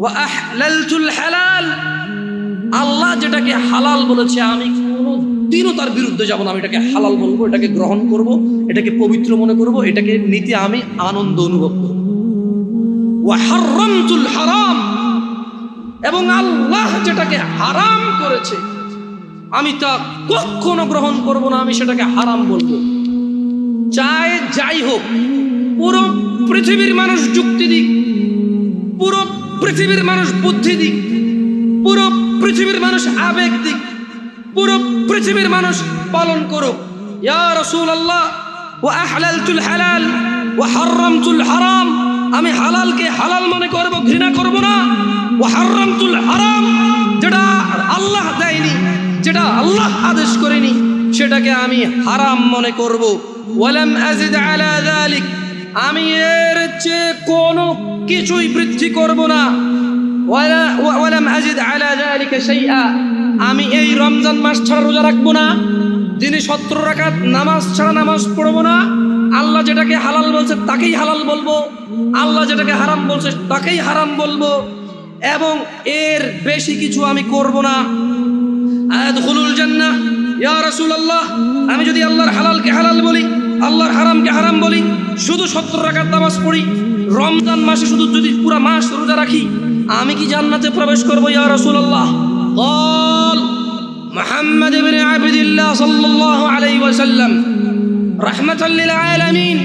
ওয়া আহলালতুল হালাল, আল্লাহ যেটাকে হালাল বলেছে আমি কোনোদিনও তার বিরুদ্ধে যাব না, আমি এটাকে হালাল বলবো, এটাকে গ্রহণ করব, এটাকে পবিত্র মনে করব, এটাকে নিতে আমি আনন্দ অনুভব করব। ওয়া হারামতুল হারাম, এবং আল্লাহ যেটাকে হারাম করেছে আমি তা কখনো গ্রহণ করব না, আমি সেটাকে হারাম বলবো। চাই যাই হোক, পুরো পৃথিবীর মানুষ যুক্তি দিক, পুরো পৃথিবীর মানুষ বুদ্ধি দিক, পুরো পৃথিবীর মানুষ আবেগ দিক, পুরো পৃথিবীর মানুষ পালন করুক, ইয়া রাসূলুল্লাহ ওয়া আহলালতুল হালাল ওয়া হারামতুল হারাম, আমি হালালকে হালাল মনে করব, ঘৃণা করব না। ওয়া হারামতুল হারাম, যেটা আল্লাহ দেয়নি, যেটা আল্লাহ আদেশ করেনি, সেটাকে আমি হারাম মনে করব। ওয়ালাম আযিদ আলা যালিক, আমি এর চেয়ে কোনো কিছুই বৃদ্ধি করব না। ওয়ালাম আযিদ আলা যালিকা শাইআ, আমি এই রমজান মাস ছাড়া রোজা রাখবো না, দিনে 17 রাকাত নামাজ ছাড়া নামাজ পড়বো না, আল্লাহ যেটাকে হালাল বলছে তাকেই হালাল বলবো, আল্লাহ যেটাকে হারাম বলছে তাকেই হারাম বলবো, এবং এর বেশি কিছু আমি করব না। আদখুলুল জান্নাহ, ইয়া রাসূলুল্লাহ, আমি যদি আল্লাহর হালালকে হালাল বলি, আল্লাহর হারামকে হারাম বলি, শুধু 17 রাকাত নামাজ পড়ি, রমজান মাসে শুধু যদি পুরো মাস রোজা রাখি, আমি কি জান্নাতে প্রবেশ করব? ইয়া রাসূলুল্লাহ। قال محمد بن عبد الله صلى الله عليه وسلم رحمة للعالمين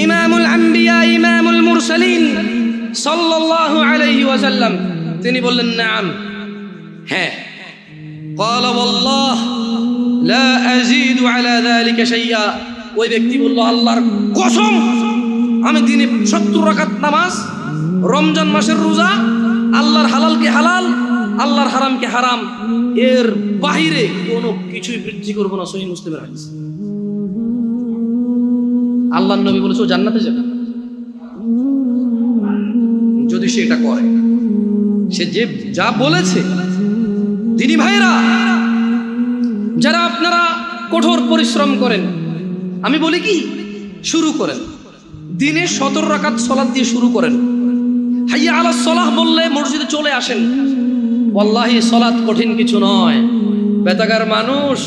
إمام الأنبياء إمام المرسلين صلى الله عليه وسلم, তিনি বললেন নাম, হ্যাঁ। قال والله لا أزيد على ذلك شيئا, ওই ব্যক্তি বলল, আল্লাহর কসম, আমি দিনে 70 রাকাত নামাজ, রমজান মাসের রোজা, আল্লাহর হালালকে হালাল, আল্লাহর হারামকে হারাম, এর বাহিরে কোনো কিছুই বৃদ্ধি করবো না। সহিহ মুসলিমের হাদিস। আল্লাহর নবী বলেছে ও জান্নাতে যাবে যদি সে এটা করে, সে যে যা বলেছে। দিনী ভাইরা, যারা আপনারা কঠোর পরিশ্রম করেন, আমি বলি কি, শুরু করেন দিনে 17 রাকাত সালাত দিয়ে শুরু করেন। হাইয়া আলাস সালাহ বললে মসজিদে চলে আসেন। ওয়াল্লাহি সালাত কঠিন কিছু নয়। বেতাগার মানুষ,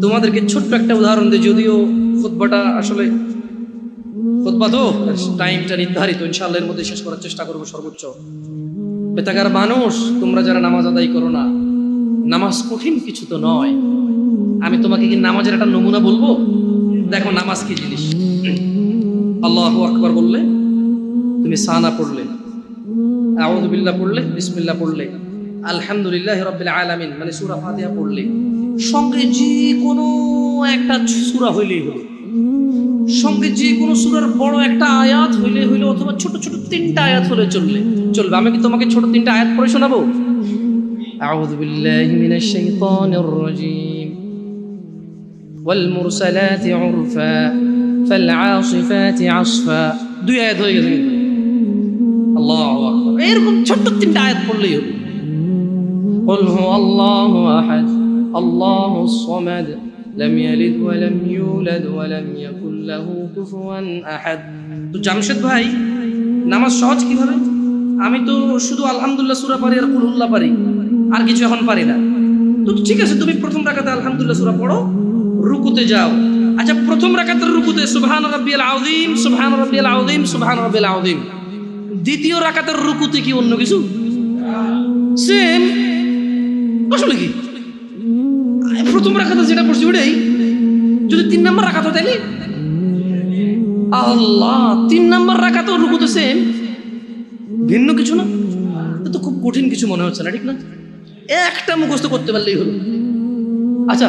তোমাদেরকে ছোট্ট একটা উদাহরণ দিই, যদিও খুতবাটা আসলে খুতবা তো টাইমটা নির্ধারিত, ইনশাআল্লাহ এর মধ্যে শেষ করার চেষ্টা করবো সর্বোচ্চ। বেতাগার মানুষ, তোমরা যারা নামাজ আদায় করো না, নামাজ কঠিন কিছু তো নয়। আমি তোমাকে কি নামাজের একটা নমুনা বলবো? দেখো নামাজ কি জিনিস। আল্লাহু আকবার বললে, তুমি সানা পড়লে, আউযু বিল্লাহ পড়লে, বিসমিল্লাহ পড়লে, আলহামদুলিল্লাহি রাব্বিল আলামিন মানে সূরা ফাতিহা পড়লে, সঙ্গে যে কোনো একটা সূরা হইলেই হলো, সঙ্গে যে কোনো সূরার বড় একটা আয়াত হইলে হইলো, অথবা ছোট ছোট 3টা আয়াত হলে চলবে। আমি কি তোমাকে ছোট 3টা আয়াত পড়ে শোনাবো? আউযু বিল্লাহি মিনাশ শাইতানির রাজীম, ওয়াল মুরসালাতি উরফা ফাল আসিফাতি আসফা। 2 আয়াত হয়ে গেছে। আল্লাহু আকবার। এরকম ছোট 3টা আয়াত পড়লেই হবে। কুল হুয়াল্লাহু আহাদ আল্লাহুস সামাদ লাম ইয়ালিদ ওয়া লাম ইউলাদ ওয়া লাম ইয়াকুল লাহু কুফুয়ান আহাদ। তো জামশেদ ভাই, নামাজ সহজ কিভাবে? আমি তো শুধু আলহামদুলিল্লাহ সূরা পারি আর কুল হুল্লাহ পারি, আর কিছু এখন পারি না। তো ঠিক আছে, তুমি প্রথম রাকাতে আলহামদুলিল্লাহ সূরা পড়ো, রুকুতে যাও। আচ্ছা, প্রথম রাকাতের রুকুতে সুবহান রাব্বিয়াল আযীম, সুবহান রাব্বিয়াল আযীম, সুবহান রাব্বিয়াল আযীম। দ্বিতীয় রাকাতের রুকুতে কি অন্য কিছু? সেম। আসলে কি প্রথম রাকাতে যেটা পড়ছি ওটাই, যদি 3 নম্বর রাকাত হয় তাইলে আল্লাহ, 3 নাম্বার রাকাতেও রুকুতে সেম, ভিন্ন কিছু না? তো খুব কঠিন কিছু মনে হচ্ছে না, ঠিক না? একটা মুখস্থ করতে পারলেই হলো। আচ্ছা,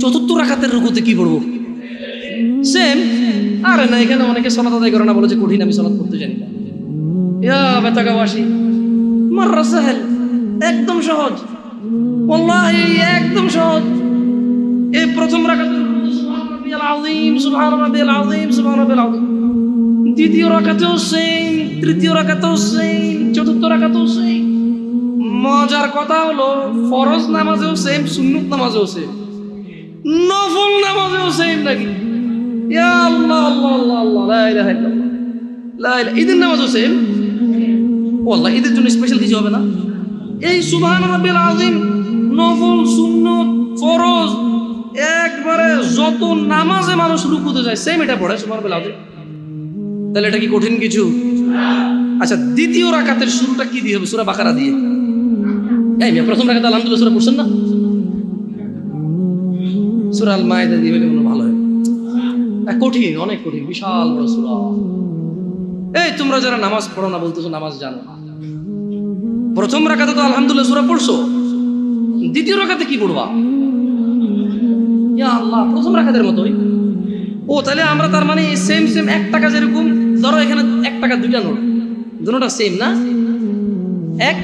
4র্থ রাকাতের রুকুতে কি পড়বো? সেম। আরে না, এখানে অনেকে সালাত আদায় করে না, বলে যে কঠিন, আমি সালাত করতে জানি না। ইয়া বেতাগাবাসী, মাররা সাহেল, একদম সহজ, ওয়াল্লাহি একদম সহজ। এই প্রথম রাকাতের রুকুতে সুবহান রাব্বিয়াল আযীম, সুবহান রাব্বিয়াল আযীম, সুবহান রাব্বিয়াল আযীম। দ্বিতীয় রাকাতেও সেম, তৃতীয় রাকাতেও সেম, 4র্থ রাকাতেও সেম। মজার কথা হলো ফরজ নামাজেও সেম, সুন্নত নামাজেও সেম, নফল নামাজেও সেম নাকি? ইয়া আল্লাহ আল্লাহ আল্লাহ আল্লাহ, লা ইলাহা ইল্লাল্লাহ, লা ইলাহা। ঈদের নামাজও সেম। ওয়াল্লাহ, ঈদের জন্য স্পেশাল কিছু হবে না? এই সুবহান রাব্বিল আযীম, নফল, সুন্নত, ফরজ, একবারে যত নামাজে মানুষ রুকুতে যায় সেম এটা পড়ে সুবহান রাব্বিল আযীম। তাহলে এটা কি কঠিন কিছু? আচ্ছা, দ্বিতীয় রাকাতের শুরুটা কি দিয়ে হবে? সূরা বাকারা দিয়ে। এই মিয়া, প্রথম রাকাতে আলহামদুলিল্লাহ সূরা পড়ছেন না? সূরা আল মাইদা দিয়ে হলে মনে ভালো হয়। কঠিন, অনেক কঠিন, বিশাল বড় সূরা। এই তোমরা যারা নামাজ পড়ো না বলতেছো নামাজ জানো না, প্রথম রাকাতে তো আলহামদুলিল্লাহ সূরা পড়ছো, দ্বিতীয় রাকাতে কি পড়বা? ইয়া আল্লাহ, প্রথম রাকাতের মতোই। ও তাহলে আমরা তার মানে সেম সেম 1 টাকা, যেরকম ধরো এখানে 1 টাকা 2টা নোট, দুটোটা সেম না? 1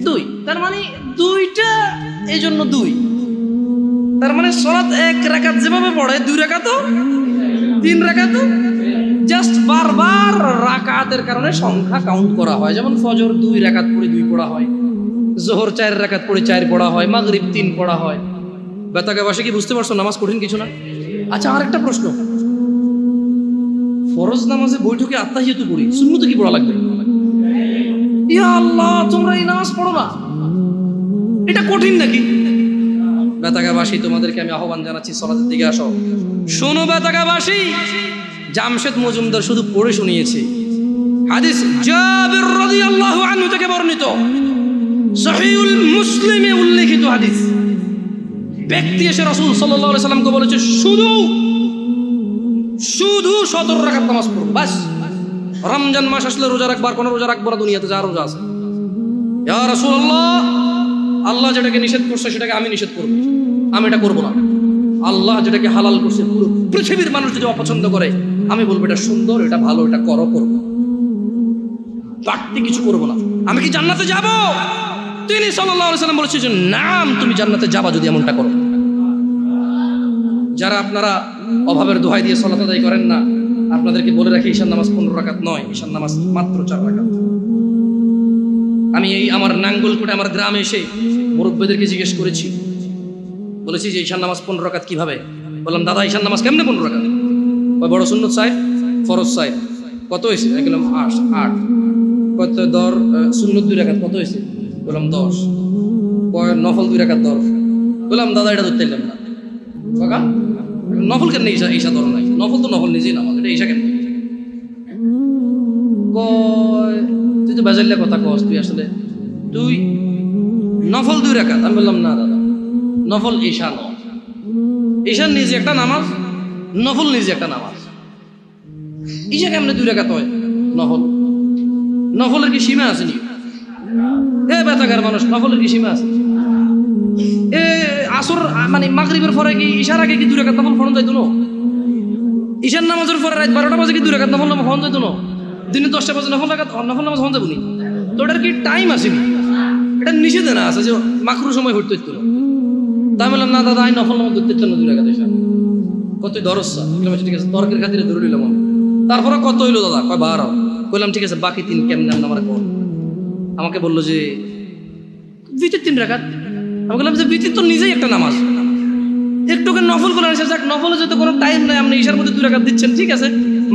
2, তার মানে 2টা, এই জন্য 2। তার মানে সালাত 1 রাকাত যেভাবে পড়ে 2 রাকাতও 3 রাকাতও, জাস্ট বারবার রাকাতের কারণে সংখ্যা কাউন্ট করা হয়। যেমন ফজর 2 রাকাত পড়ে 2 পড়া হয়, জোহর 4 রাকাত পড়ে 4 পড়া হয়, মাগরিব 3 পড়া হয়। বেতাগাবাসী কি বুঝতে পারছো নামাজ কঠিন কিছু না? আচ্ছা, আরেকটা প্রশ্ন, ফরজ নামাজে বৈঠকে আত্তাহিয়াতু পড়ি, সুন্নতে কি পড়া লাগবে? ইয়া আল্লাহ, তোমরা এই নামাজ পড়ো না, এটা কঠিন নাকি? বেতাগাবাসী, তোমাদেরকে আমি আহ্বান জানাচ্ছি, সালাতের দিকে আসো। শোনো বেতাগাবাসী, জামশেদ মজুমদার শুধু পড়ে শুনিয়েছে। হাদিস জাবির রাদিয়াল্লাহু আনহু থেকে বর্ণিত, সহিহুল মুসলিমে উল্লেখিত হাদিস। ব্যক্তি এসে রাসূল সাল্লাল্লাহু আলাইহি সাল্লামকে বলেছে, শুধু 17 রাকাত নামাজ পড়ো, বাস। রমজান মাস আসলে রোজা রাখবার, কোন রোজা রাখবো না দুনিয়াতে, যা রোজা আছে। ইয়া রাসূলুল্লাহ, আল্লাহ যেটাকে নিষেধ করছে সেটাকে আমি নিষেধ করব, আমি এটা করব না। আল্লাহ যেটাকে হালাল করছে, পুরো পৃথিবীর মানুষ যদি অপছন্দ করে, আমি বলবো এটা সুন্দর, এটা ভালো, এটা করো, করব, বাড়তি কিছু করব না। আমি কি জান্নাতে যাব? তিনি সাল্লাল্লাহু আলাইহি সাল্লাম বলেছেন, নাম, তুমি জান্নাতে যাবা যদি এমনটা করো। যারা আপনারা অভাবের দোহাই দিয়ে সালাত আদায় করেন না, আপনাদেরকে বলে রাখি, ঈশার নামাজ 15 রাকাত নয়, ঈশার নামাজ মাত্র 4 রাকাত। আমি এই আমার নাঙ্গলকোটে আমার গ্রামে এসে মুরব্বিদেরকে জিজ্ঞেস করেছি, বলেছি যে ঈশার নামাজ 15 রাকাত কিভাবে? বললাম, দাদা ঈশার নামাজ কেমনে 15 রাকাত? ওই বড় সুন্নত সাহেব, ফরজ সাহেব কত হয়েছে? বললাম 8। কত দর সুন্নত 2 রাকাত কত হয়েছে? বললাম 10। নফল 2 রাকাত 10। বললাম, দাদা এটা ধরতে না, কাকা নফল কেন ঈশা ধরো নাই? নফল তো নফল নিজেই নামাজ, এটা ঈশা কেন? তুই তো বাজাইলে কথা কস, তুই আসলে তুই নফল 2 রাকাত। আমি বললাম, না দাদা, নফল ঈশা নয়, ঈশার নিজে একটা নামাজ, নফল নিজে একটা নামাজ। ঈশা কেমনে 2 রাকাত হয়? নফলের কি সীমা আছে নি? এ বেতাগার মানুষ, নফলের কি সীমা আছে? এ আসর মানে মাগরিবের পরে কি ঈশার আগে কি 2 রাকাত নফল ফরজ যাইতো না? ঈশার নামাজের পরে রাত 12টা বাজে কি 2 রাকাত নফল ফরজ যাইতো না? দিনে 10টা বাজে নফল নামাজ ফরজ যাবো নি? তো এটার কি টাইম আসেনি? এটা নিষেধ না আছে যে মাকরু সময় হইতে হইতো না। তাই বললাম, না দাদা, আমি নফল নামাজ ধরতে চাই না 2 রাকাত ঈশা। কতই দরজা? ঠিক আছে, তর্কের খাতিরে ধরে নিলাম আমি। তারপরে কত হইলো দাদা? কয় 12। বললাম, ঠিক আছে, বাকি 3 কেমনে আমার কোন? আমাকে বললো যে ভিতর 3 রাকাত। আমি বললাম যে ভিতর তো নিজেই একটা নামাজ, একটুকে নফল করে আসে, যাক নফলে যেহেতু কোনো টাইম নাই, আপনি ঈশার মধ্যে 2 রাকাত দিচ্ছেন, ঠিক আছে।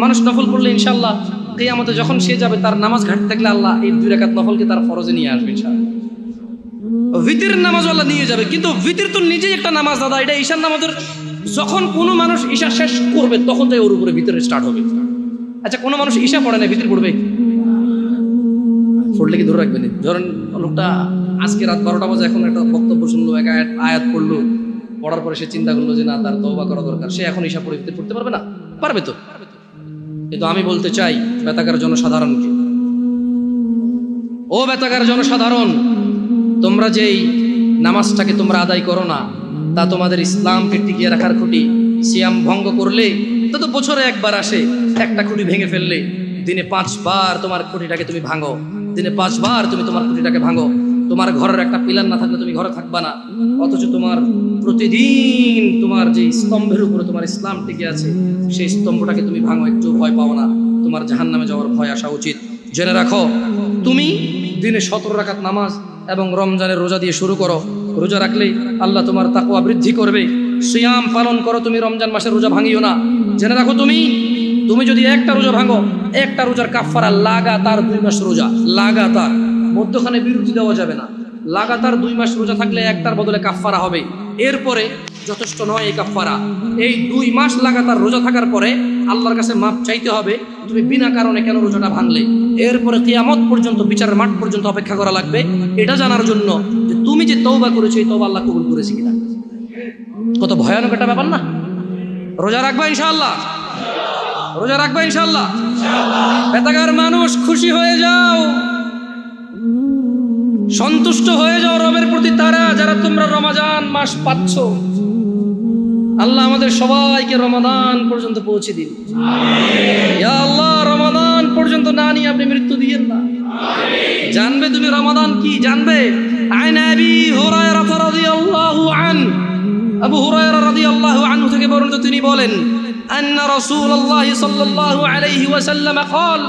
মানুষ নফল পড়লে ইনশাল্লাহ কিয়ামতে যখন সে যাবে, তার নামাজ ঘাটতে থাকলে আল্লাহ এই 2 রাকাত নফলকে তার ফরজে নিয়ে আসবে ইনশাআল্লাহ। ভিতরের নামাজ আল্লাহ নিয়ে যাবে, কিন্তু ভিতর তো নিজেই একটা নামাজ দাদা। এটা ঈশার নামাজের যখন কোনো মানুষ ঈশা শেষ করবে তখন তাই ওর উপরে ভিতরে স্টার্ট হবে। আচ্ছা, কোনো মানুষ ঈশা পড়ে না, ভিতর পড়বে? পড়লে কি ধরে রাখবেন? ধরেন লোকটা আজকে রাত 12টা বাজে এখন একটা বক্তব্য শুনলো, এক আয়াত পড়লো, পড়ার পরে সে চিন্তা করলো যে না, তার তওবা করা দরকার, সে এখন ঈশা পড়ে ভিতরে পড়তে পারবে না? পারবে তো। কিন্তু আমি বলতে চাই বেতাকার জনসাধারণকে, ও বেতাকার জনসাধারণ, তোমরা যেই নামাজটাকে তোমরা আদায় করো না, তা তোমাদের ইসলামকে টিকিয়ে রাখার খুঁটি। সিয়াম ভঙ্গ করলে তো বছরে একবার আসে, একটা খুঁটি ভেঙে ফেললে দিনে 5 বার তোমার খুঁটিটাকে তুমি ভাঙো, দিনে 5 বার তুমি তোমার খুঁটিটাকে ভাঙো। তোমার ঘরের একটা পিলার না থাকলে তুমি ঘরে থাকবা না, অথচ তোমার প্রতিদিন তোমার যে স্তম্ভের উপরে তোমার ইসলাম টিকে আছে সেই স্তম্ভটাকে তুমি ভাঙো, একটু ভয় পাও না, তোমার জাহান্নামে যাওয়ার ভয় আসা উচিত। জেনে রাখো, তুমি দিনে 17 রাকাত নামাজ এবং রমজানের রোজা দিয়ে শুরু করো। রোজা রাখলে আল্লাহ তোমার তাকওয়া বৃদ্ধি করবে। সিয়াম পালন করো, তুমি রমজান মাসের রোজা ভাঙিও না। জেনে রাখো, তুমি যদি একটা রোজা ভাঙো, একটা রোজার কাফারা লাগাতার 2 মাস রোজা, লাগাতার, মধ্যখানে বিরতি দেওয়া যাবে না। লাগাতার 2 মাস রোজা থাকলে একটার বদলে কাফারা হবে। এরপরে যথেষ্ট নয় এই কাফারা, এই 2 মাস লাগাতার রোজা থাকার পরে আল্লাহর কাছে মাপ চাইতে হবে তুমি বিনা কারণে কেন রোজাটা ভাঙলে। এরপরে কিয়ামত পর্যন্ত, বিচারের মাঠ পর্যন্ত অপেক্ষা করা লাগবে এটা জানার জন্য যে তুমি যে তওবা করেছো এই তওবা আল্লাহ কবুল করেছে কিনা। কত ভয়ানক একটা ব্যাপার না? রোজা রাখবা ইনশাআল্লাহ, রোজা রাখবা ইনশাআল্লাহ। বেতাগার মানুষ, খুশি হয়ে যাও, সন্তুষ্ট হয়ে যাও রবের প্রতি, তারা যারা তোমরা রমাদান মাস পাচ্ছ। আল্লাহ আমাদের সবাইকে রমাদান পর্যন্ত পৌঁছে দিন। ইয়া আল্লাহ, রমাদান পর্যন্ত না নিয়ে আপনি মৃত্যু দিয়েন না। জানবে তুমি রমাদান কি, জানবে। আন আবি হুরায়রা রাদিয়াল্লাহু আনহু, আবু হুরায়রা রাদিয়াল্লাহু আনহু থেকে বর্ণিত, তিনি বলেন, আন্না রাসূলুল্লাহ সাল্লাল্লাহু আলাইহি ওয়াসাল্লাম قال,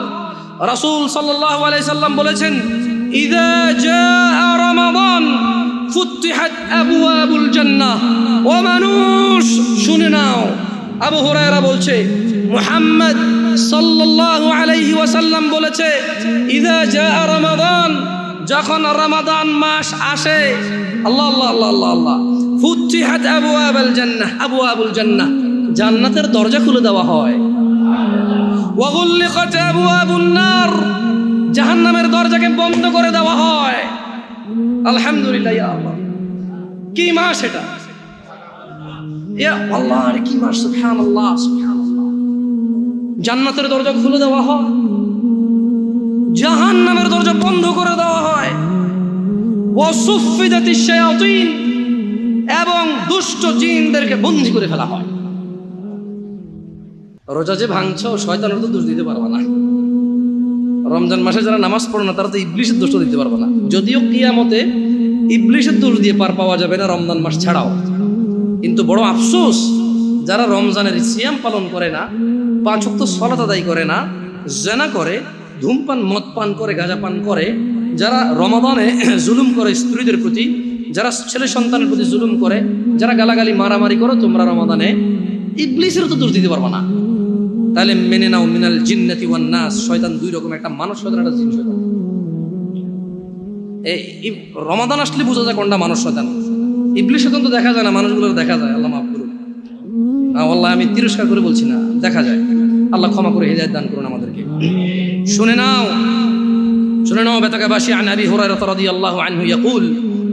রাসূল সাল্লাল্লাহু আলাইহি সাল্লাম বলেছেন, ইযা জাআ রমাদান ফুতিহাত আবওয়াবুল জান্নাহ। ও মানুষ শুনে নাও, আবু হুরায়রা বলছে, মুহাম্মদ সাল্লাল্লাহু আলাইহি ওয়াসাল্লাম বলেছে, ইযা জাআ রমাদান, যখন রমাদান মাস আসে, আল্লাহ আল্লাহ আল্লাহ আল্লাহ আল্লাহ, ফুতিহাত আবওয়াবুল জান্নাহ, আবওয়াবুল জান্নাহ, জান্নাতের দরজা খুলে দেওয়া হয়। ওয়া গুল্লিকাত আবওয়াবুন নার, জাহান্নামের দরজাকে বন্ধ করে দেওয়া হয়। আলহামদুলিল্লাহ, ইয়া আল্লাহ, কি মাস এটা, ইয়া আল্লাহ, আর কি মাস, সুবহানাল্লাহ সুবহানাল্লাহ। জান্নাতের দরজা খুলে দেওয়া হয়, জাহান্নামের দরজা বন্ধ করে দেওয়া হয়। ওয়া সুফিদাতিশ শায়াতিন, এবং দুষ্ট জিনদেরকে বন্দী করে ফেলা হয়। রোজা যে ভাঙছো, শয়তানের তো দোষ দিতে পারবে না। রমজান মাসে যারা নামাজ পড়ে না তারা তো ইবলিসের দোষ দিতে পারবে না। যদিও কিয়ামতে ইবলিসের দোষ দিয়ে পার পাওয়া যাবে না রমজান মাস ছাড়াও, কিন্তু বড় আফসোস যারা রমজানের সিয়াম পালন করে না, 5 ওয়াক্ত সালাত আদায় করে না, জিনা করে, ধূমপান, মদ পান করে, গাঁজা পান করে, যারা রমাদানে জুলুম করে স্ত্রীদের প্রতি, যারা ছেলে সন্তানের প্রতি জুলুম করে, যারা গালাগালি মারামারি করো, তোমরা রমাদানে ইবলিসের তো দোষ দিতে পারবে না। তাহলে মেনে নাও, মিনাল জিন্নাতি ওয়ান নাস, শয়তান 2 রকম, একটা মানুষ শয়তান, একটা জিন শয়তান। এই রমাদান আসলে বোঝা যায় কোনটা মানুষ শয়তান। ইবলিস শয়তান তো দেখা যায় না, মানুষগুলোর দেখা যায়। আল্লাহ মাফ করুন, আল্লাহ আমি তিরস্কার করে বলছি না, দেখা যায়। আল্লাহ ক্ষমা করে হিদায়াত দান করুন আমাদেরকে। শুনে নাও, শুনে নাও বেতাকাবাসী। আন আবি হুরায়রা রাদিয়াল্লাহু আনহু ইয়াকুল,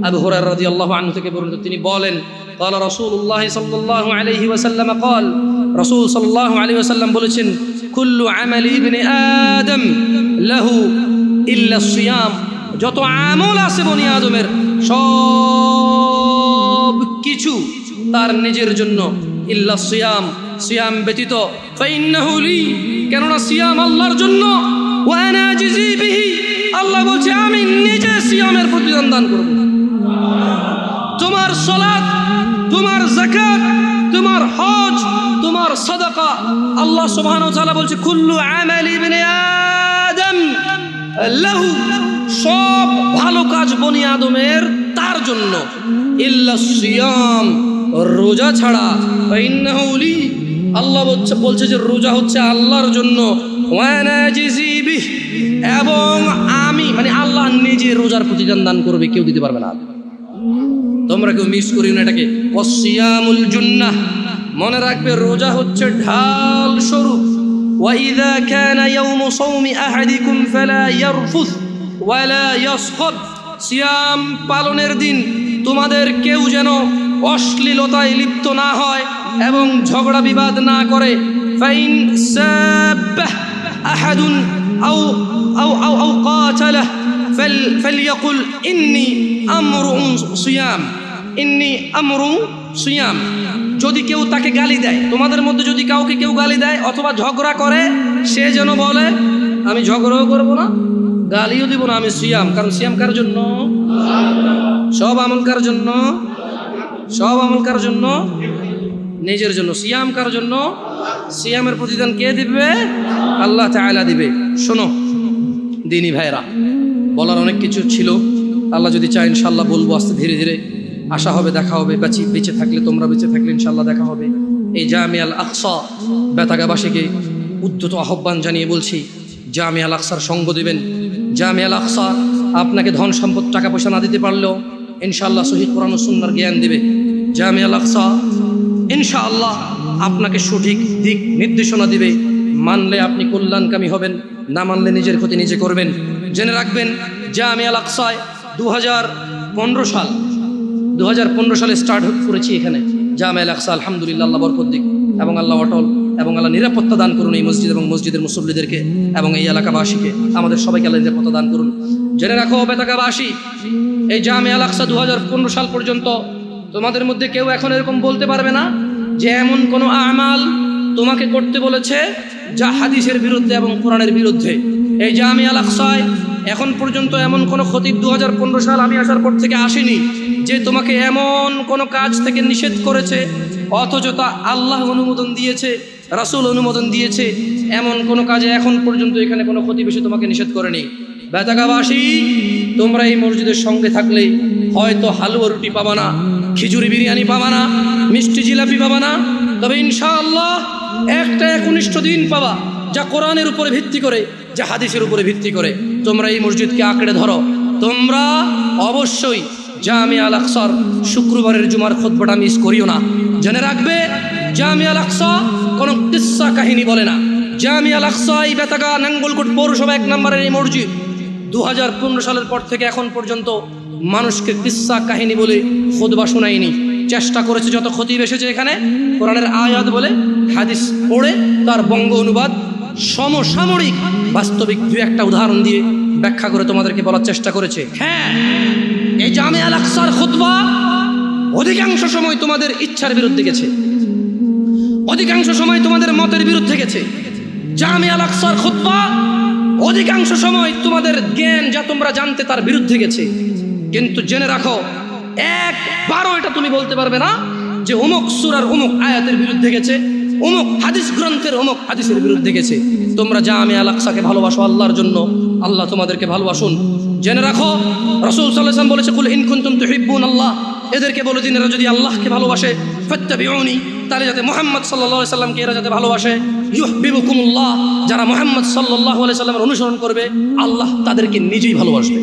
আবু হুরায়রা রাদিয়াল্লাহু আনহু থেকে বর্ণিত, তিনি বলেন, قال رسول الله صلى الله عليه وسلم قال, রাসূল সাল্লাল্লাহু আলাইহি ওয়াসাল্লাম বলেছেন, কুল্লু আমালি ইবনে আদম লাহু ইল্লা সিয়াম, যত আমল আছে বনি আদমের সব কিছু তার নিজের জন্য, ইল্লা সিয়াম, সিয়াম ব্যতীত, ফাইন্নাহু লি, কেননা সিয়াম আল্লাহর জন্য, ওয়া আনা আজজি বিহি, আল্লাহ বলছে আমি নিজে সিয়ামের প্রতিদান দান করব। তোমার সালাত, তোমার যাকাত, তোমার হজ, তোমার সাদাকা, আল্লাহ সুবহানাহু ওয়া তাআলা বলছে কুল্লু আমালি ইবনে আদম লাহু, সব ভালো কাজ বনি আদমের তার জন্য, ইল্লা সিয়াম, রোজা ছাড়া, ফাইন্নাহু লি, আল্লাহ বলছে যে রোজা হচ্ছে আল্লাহর জন্য, ওয়া আনা আজজি বিহি, এবং আমি মানে আল্লাহ নিজে রোজার প্রতিদান দান করবে, কেউ দিতে পারবে না। তোমরা কেউ মিস করিও না এটাকে। ওয়াসিয়ামুল জুন্নাহ, মনে রাখবে রোজা হচ্ছে ঢাল স্বরূপ। ওয়া ইযা কানা ইয়াউমু সাওমি আহাদিকুম ফালা ইয়ারফুস ওয়ালা ইয়াসখাব, সিয়াম পালনের দিন তোমাদের কেউ যেন অশ্লীলতায় লিপ্ত না হয় এবং ঝগড়া বিবাদ না করে। فإن سابه أحد أو قاتله فليقل إني أمرؤ صيام إني أمرؤ صيام। যদি কেউ তাকে গালি দেয়, তোমাদের মধ্যে যদি কাউকে কেউ গালি দেয় অথবা ঝগড়া করে, সে যেন বলে আমি ঝগড়াও করবো না, গালিও দিব না, আমি সিয়াম। কারণ সিয়াম কার জন্য? সব আমল কার জন্য? সব আমল কার জন্য? নিজের জন্য। সিয়াম কার জন্য? সিয়ামের প্রতিদান কে দিবে? আল্লাহ তাআলা দিবে। শোনো দিনী ভাইরা, বলার অনেক কিছু ছিল, আল্লাহ যদি চায় ইনশাআল্লাহ বলবো আস্তে ধীরে ধীরে। আশা হবে দেখা হবে, বেঁচে থাকলে, তোমরা বেঁচে থাকলে ইনশাআল্লাহ দেখা হবে। এই জামিয়া আল আকসা বেতাগাবাসীকে উদ্ধত আহ্বান জানিয়ে বলছি, জামিয়া আল আকসার সঙ্গ দিবেন। জামিয়া আল আকসা আপনাকে ধন সম্পদ টাকা পয়সা না দিতে পারলেও ইনশাআল্লাহ সহিহ কোরআন ও সুন্নাহর জ্ঞান দিবে। জামিয়া আল আকসা ইনশাআল্লাহ আপনাকে সঠিক দিক নির্দেশনা দিবে। মানলে আপনি কল্যাণকামী হবেন, না মানলে নিজের ক্ষতি নিজে করবেন। জেনে রাখবেন জামিয়া আল আকসায় 2015 সালে স্টার্ট করেছি এখানে জামিয়া আল আকসা। আলহামদুলিল্লাহ, আল্লাহ বরকত দিক এবং আল্লাহ অটল এবং আল্লাহ নিরাপত্তা দান করুন এই মসজিদ এবং মসজিদের মুসল্লিদেরকে এবং এই এলাকাবাসীকে, আমাদের সবাইকে আল্লাহ নিরাপত্তা দান করুন। জেনে রাখো বেতাগাবাসী, এই জামিয়া আল আকসা 2015 সাল পর্যন্ত তোমাদের মধ্যে কেউ এখন এরকম বলতে পারবে না যে এমন কোনো আমাল তোমাকে করতে বলেছে যা হাদিসের বিরুদ্ধে এবং কোরআনের বিরুদ্ধে। এই জামিয়া আল আকসায় এখন পর্যন্ত এমন কোনো খতিব 2015 সাল আমি আসার পর থেকে আসেনি যে তোমাকে এমন কোনো কাজ থেকে নিষেধ করেছে অথচ তা আল্লাহ অনুমোদন দিয়েছে, রাসূল অনুমোদন দিয়েছে। এমন কোনো কাজে এখন পর্যন্ত এখানে কোনো খতিব এসে তোমাকে নিষেধ করেনি। বেতাগাবাসী, তোমরা এই মসজিদের সঙ্গে থাকলে হয়তো হালুয়া রুটি পাবা না, খিচুড়ি বিরিয়ানি পাবা না, মিষ্টি জিলাপি পাবা না, তবে ইনশাআল্লাহ একটা একনিষ্ঠ দিন পাবা যা কোরআনের উপরে ভিত্তি করে, যা হাদিসের উপরে ভিত্তি করে। তোমরা এই মসজিদকে আঁকড়ে ধরো। তোমরা অবশ্যই জামিয়া আল আকসার শুক্রবারের জুমার খুতবাটা মিস করিও না। জেনে রাখবে জামিয়া আল আকসা কোনো কিস্সা কাহিনী বলে না। জামিয়া আল আকসা এই বেতাগা নাঙ্গলকোট পৌরসভা 1 নম্বরের এই মসজিদ 2015 সালের পর থেকে এখন পর্যন্ত মানুষকে কিস্সা কাহিনী বলে খুতবা শোনায়নি। চেষ্টা করেছে যত খতিব এসেছে এখানে কোরআনের আয়াত বলে হাদিস পড়ে তার বঙ্গ অনুবাদ সমসাময়িক বাস্তবিক 2-1টা উদাহরণ দিয়ে ব্যাখ্যা করে তোমাদেরকে বলার চেষ্টা করেছে। হ্যাঁ, এই জামিয়া আল আকসার খুতবা অধিকাংশ সময় তোমাদের ইচ্ছার বিরুদ্ধে গেছে, অধিকাংশ সময় তোমাদের মতের বিরুদ্ধে গেছে। জামিয়া আল আকসার খুতবা অধিকাংশ সময় তোমাদের জ্ঞান যা তোমরা জানতে তার বিরুদ্ধে গেছে। কিন্তু জেনে রাখো, একবারও এটা তুমি বলতে পারবে না যে অমুক সূরার অমুক আয়াতের বিরুদ্ধে গেছে, অমুক হাদিস গ্রন্থের অমুক হাদিসের বিরুদ্ধে গেছে। তোমরা জামিয়া আল আকসাকে ভালোবাসো আল্লাহর জন্য, আল্লাহ তোমাদেরকে ভালোবাসুন। জেনে রাখো রাসূল সাল্লাল্লাহু আলাইহি ওয়াসাল্লাম বলেছে, কুল ইন কুনতুম তুহিব্বুনাল্লাহ, এদেরকে বলে দিন এরা যদি আল্লাহকে ভালোবাসে, ফাত্তাবিউনি, তাহলে যাতে মুহাম্মদ সাল্লাল্লাহু আলাইহি সাল্লামকে এরা যাতে ভালোবাসে, ইউহিব্বুকুমুল্লাহ, যারা মুহাম্মদ সাল্লাল্লাহু আলাইহি সাল্লামের অনুসরণ করবে আল্লাহ তাদেরকে নিজেই ভালোবাসবে।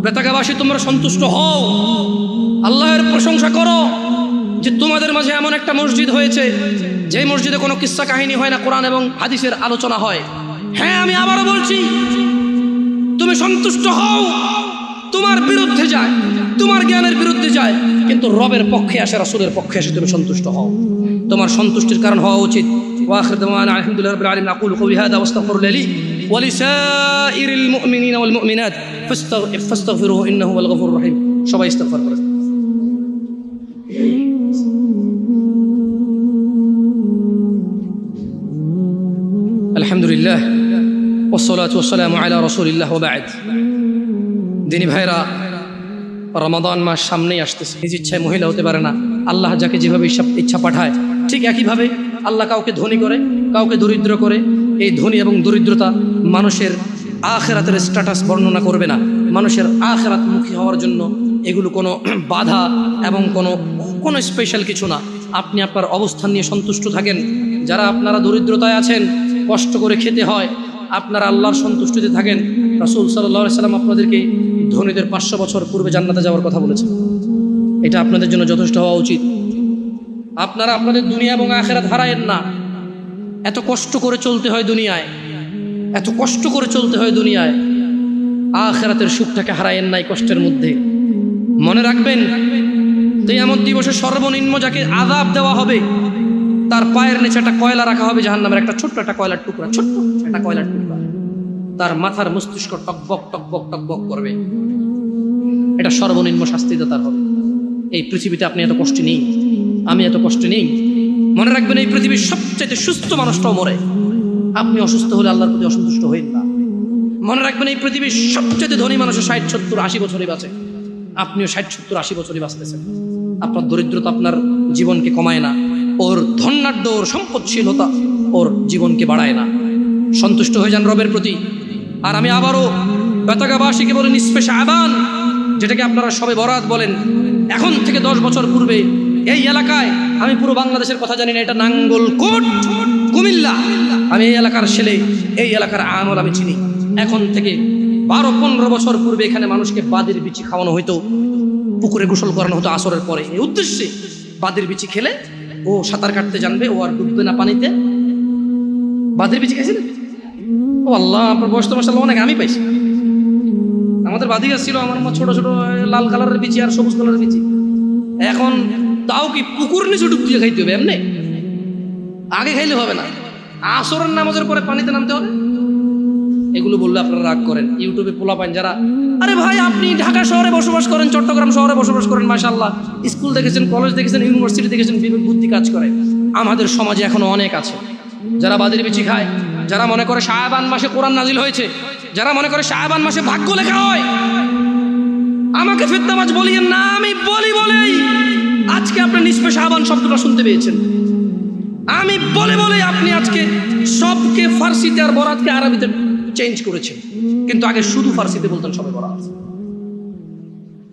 বেতাগাবাসী, তোমরা সন্তুষ্ট হও, আল্লাহর প্রশংসা করো যে তোমাদের মাঝে এমন একটা মসজিদ হয়েছে যে মসজিদে কোনো কিস্সা কাহিনী হয় না, কোরআন এবং হাদিসের আলোচনা হয়। হ্যাঁ, আমি আবারও বলছি, তুমি সন্তুষ্ট হও। তোমার বিরুদ্ধে যায়, তোমার জ্ঞানের বিরুদ্ধে যায়, কিন্তু রবের পক্ষে আসে, রাসূলের পক্ষে আসে, তুমি সন্তুষ্ট হও। তোমার সন্তুষ্টির কারণ হওয়া উচিত। ওয়া আখিরু দাওয়ানা আলহামদুলিল্লাহি রাব্বিল আলামিন। আকুলু কওলি হাযা ওয়াস্তাগফিরুল্লাহ লি ওয়া লিসাইরিল মুমিনিনা ওয়াল মুমিনাত ফাস্তাগফিরুহু ইন্নাহু হুয়াল গফুরুর রহিম। সবাই ইস্তিগফার করেন। আলহামদুলিল্লাহ ওয়াসসালাতু ওয়াসসালামু আলা রাসূলিল্লাহ ওয়া বা'দ। দিনী ভাইরা, রমাদান মাস সামনেই আসতেছে। নিজ ইচ্ছায় মহিলা হতে পারে না। আল্লাহ যাকে যেভাবে ইচ্ছা পাঠায়, ঠিক একইভাবে আল্লাহ কাউকে ধনী করে, কাউকে দরিদ্র করে। এই ধনী এবং দরিদ্রতা মানুষের আখিরাতের স্ট্যাটাস বর্ণনা করবে না। মানুষের আখিরাতমুখী হওয়ার জন্য এগুলো কোনো বাধা এবং কোনো স্পেশাল কিছু না। আপনি আপনার অবস্থান নিয়ে সন্তুষ্ট থাকেন। যারা আপনারা দরিদ্রতায় আছেন, কষ্ট করে খেতে হয়, আপনারা আল্লাহর সন্তুষ্টিতে থাকেন। রাসূল সাল্লাল্লাহু আলাইহি সাল্লাম আপনাদেরকে ধনীদের 500 বছর পূর্বে জান্নাতে যাওয়ার কথা বলেছেন। এটা আপনাদের জন্য যথেষ্ট হওয়া উচিত। আপনারা আপনাদের দুনিয়া এবং আখিরাত হারায়েন না। এত কষ্ট করে চলতে হয় দুনিয়ায়, এত কষ্ট করে চলতে হয় দুনিয়ায়। আখিরাতের সুখটাকে হারায়েন নাই কষ্টের মধ্যে। মনে রাখবেন, কিয়ামত দিবসে সর্বনিম্ন যাকে আযাব দেওয়া হবে তার পায়ের নিচে একটা কয়লা রাখা হবে জাহান্নামের, একটা ছোট্ট একটা কয়লার টুকরা, ছোট্ট একটা কয়লার টুকরা। তার মাথার মস্তিষ্ক টকবক টকবক টকবক করবে। এটা সর্বনিম্ন শাস্তি তার হবে। এই পৃথিবীতে আপনি এত কষ্ট নেই, আমি এত কষ্ট নেই। মনে রাখবেন, এই পৃথিবীর সবচেয়ে সুস্থ মানুষটাও মরে। আপনি অসুস্থ হলে আল্লাহর প্রতি অসন্তুষ্ট হইন না। মনে রাখবেন, এই পৃথিবীর সবচেয়ে ধনী মানুষের 60, 70, 80 বছরই বাঁচে। আপনিও 60, 70, 80 বছরই বাঁচতেছেন। আপনার দরিদ্রতা আপনার জীবনকে কমায় না, ওর ধন্যাঢ্য, ওর সম্পদশীলতা ওর জীবনকে বাড়ায় না। সন্তুষ্ট হয়ে যান রবের প্রতি। আর আমি আবারও বেতাগাবাসীকে বলি, নিসফে শাবান, যেটাকে আপনারা সবে বরাত বলেন, এখন থেকে 10 বছর পূর্বে এই এলাকায়, আমি পুরো বাংলাদেশের কথা জানি না, এটা নাঙ্গলকোট, কুমিল্লা, আমি এই এলাকার ছেলে, এই এলাকার আমল আমি চিনি। এখন থেকে 12-15 বছর পূর্বে এখানে মানুষকে বাদের বিচি খাওয়ানো হইতো, পুকুরে গোসল করানো হতো আসরের পরে। এই উদ্দেশ্যে বাদের বিচি খেলে ও সাঁতার কাটতে জানবে, ও আর ডুববে না পানিতে। বাদের বিচি খাইছেন? ও আল্লাহ, আপনার বয়স তো মাশাআল্লাহ অনেক, আমি পাইছি। আমাদের বাদি গাছ ছিল, আমার ছোট ছোট লাল কালারের বিচি আর সবুজ কালারের বিচি। এখন তাও কি পুকুর নিচে ডুব দিয়ে খাইতে হবে? এমনি আগে খাইলে হবে না, আসরের নামাজের পরে পানিতে নামতে হবে। এগুলো বললে আপনারা রাগ করেন। ইউটিউবে পোলা পান যারা, আরে ভাই আপনি ঢাকা শহরে বসবাস করেন, চট্টগ্রাম শহরে বসবাস করেন, মাশাআল্লাহ, স্কুল দেখেছেন, কলেজ দেখেছেন, ইউনিভার্সিটি দেখেছেন, বিবেক বুদ্ধি কাজ করে। আমাদের সমাজে এখনো অনেক আছে যারা বাদের বিচি খায়, যারা মনে করে শাবান মাসে কোরআন নাজিল হয়েছে, যারা মনে করে শাবান মাসে ভাগ্য লেখা হয়। আমাকে ফিতনাবাজ বলিয়েন না, আমি বলি বলেই আজকে আপনি নিসফে শাবান শব্দটা শুনতে পেয়েছেন। আমি বলে বলে আপনি আজকে সবকে ফার্সিতে আর বরাতকে আরবিতে চেঞ্জ করেছেন, কিন্তু আগে শুধু ফার্সিতে বলতেন সবে বরাত।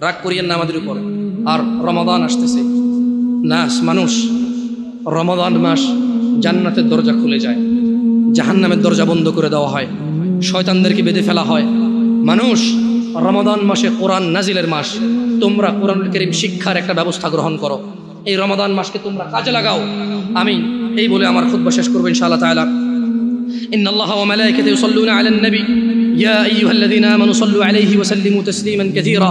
রাগ করিয়েন না আমাদের উপর। আর রমাদান আসতেছে, মানুষ রমাদান মাস জান্নাতের দরজা খুলে যায়, জাহান্নামের দরজা বন্ধ করে দেওয়া হয়, শয়তানদেরকে বেঁধে ফেলা হয়। মানুষ রমাদান মাসে কোরআন নাজিলের মাস, তোমরা কোরআনুল কারীম শিক্ষার একটা ব্যবস্থা গ্রহণ করো, এই রমাদান মাসকে তোমরা কাজে লাগাও। আমি এই বলে আমার খুতবা শেষ করব ইনশাআল্লাহ তাআলা। ইন্নাল্লাহা ওয়া মালাইকাতাহু ইউসাল্লুনা আলান নবী ইয়া আইয়ুহাল্লাযীনা আমানু সাল্লু আলাইহি ওয়া সাল্লিমু তাসলিমান কাসীরা।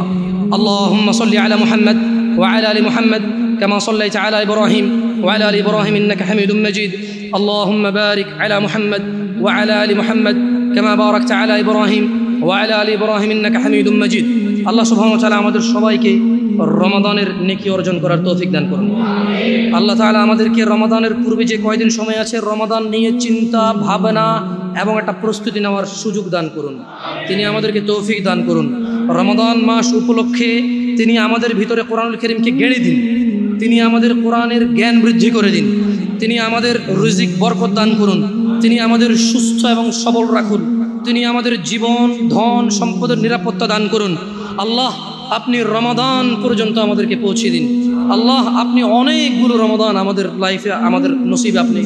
আল্লাহুম্মা সাল্লি আলা মুহাম্মাদ ওয়া আলা আলি মুহাম্মাদ কামা সাল্লাইতা আলা ইব্রাহিম ওয়া আলা আলি ইব্রাহিম ইন্নাকা হামিদুম মাজিদ। আল্লাহুম্মা বারিক আলা মুহাম্মাদ ওয়া আলা আলি মুহাম্মাদ কামা বারাকতা আলা ইব্রাহিম ওয়া আলা আলি ইব্রাহিম ইন্নাকা হামিদুম মাজিদ। আল্লাহ সুবহানাহু ওয়া তাআলা আমাদের সবাইকে রমাদানের নেকি অর্জন করার তৌফিক দান করুন। আল্লাহ তাআলা আমাদেরকে রমাদানের পূর্বে যে কয়দিন সময় আছে, রমাদান নিয়ে চিন্তা ভাবনা এবং একটা প্রস্তুতি নেওয়ার সুযোগ দান করুন। তিনি আমাদেরকে তৌফিক দান করুন। রমাদান মাস উপলক্ষে তিনি আমাদের ভিতরে কোরআনুল কারীমকে গেড়ে দিন, তিনি আমাদের কোরআনের জ্ঞান বৃদ্ধি করে দিন, তিনি আমাদের রিজিক বরকত দান করুন, তিনি আমাদের সুস্থ এবং সবল রাখুন, তিনি আমাদের জীবন ধন সম্পদের নিরাপত্তা দান করুন। আল্লাহ, আপনি রমাদান পর্যন্ত আমাদেরকে পৌঁছে দিন। আল্লাহ, আপনি অনেকগুলো রমাদান আমাদের লাইফে, আমাদের নসিবে আপনি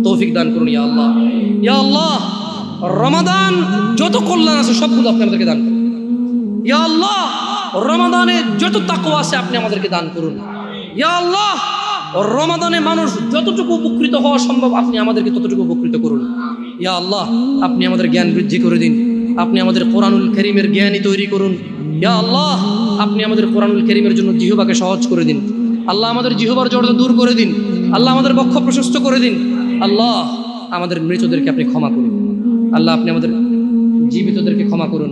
তৌফিক দান করুন। ইয়া আল্লাহ, ইয়া আল্লাহ, রমাদান যত কল্যাণ আছে সবগুলো আপনি আমাদেরকে দান করুন। ইয়া আল্লাহ, রমাদানে যত তাকওয়া আছে আপনি আমাদেরকে দান করুন। ইয়া আল্লাহ, রমাদানে মানুষ যতটুকু উপকৃত হওয়া সম্ভব আপনি আমাদেরকে ততটুকু উপকৃত করুন। ইয়া আল্লাহ, আপনি আমাদের জ্ঞান বৃদ্ধি করে দিন, আপনি আমাদের কোরআনুল কারীমের জ্ঞানী তৈরি করুন। ইয়া আল্লাহ, আপনি আমাদের কোরআনুল কারীমের জন্য জিহ্বাকে সহজ করে দিন। আল্লাহ, আমাদের জিহ্বার জড়তা দূর করে দিন। আল্লাহ, আমাদের বক্ষ প্রশস্ত করে দিন। আল্লাহ, আমাদের মৃতদেরকে আপনি ক্ষমা করুন। আল্লাহ, আপনি আমাদের জীবিতদেরকে ক্ষমা করুন।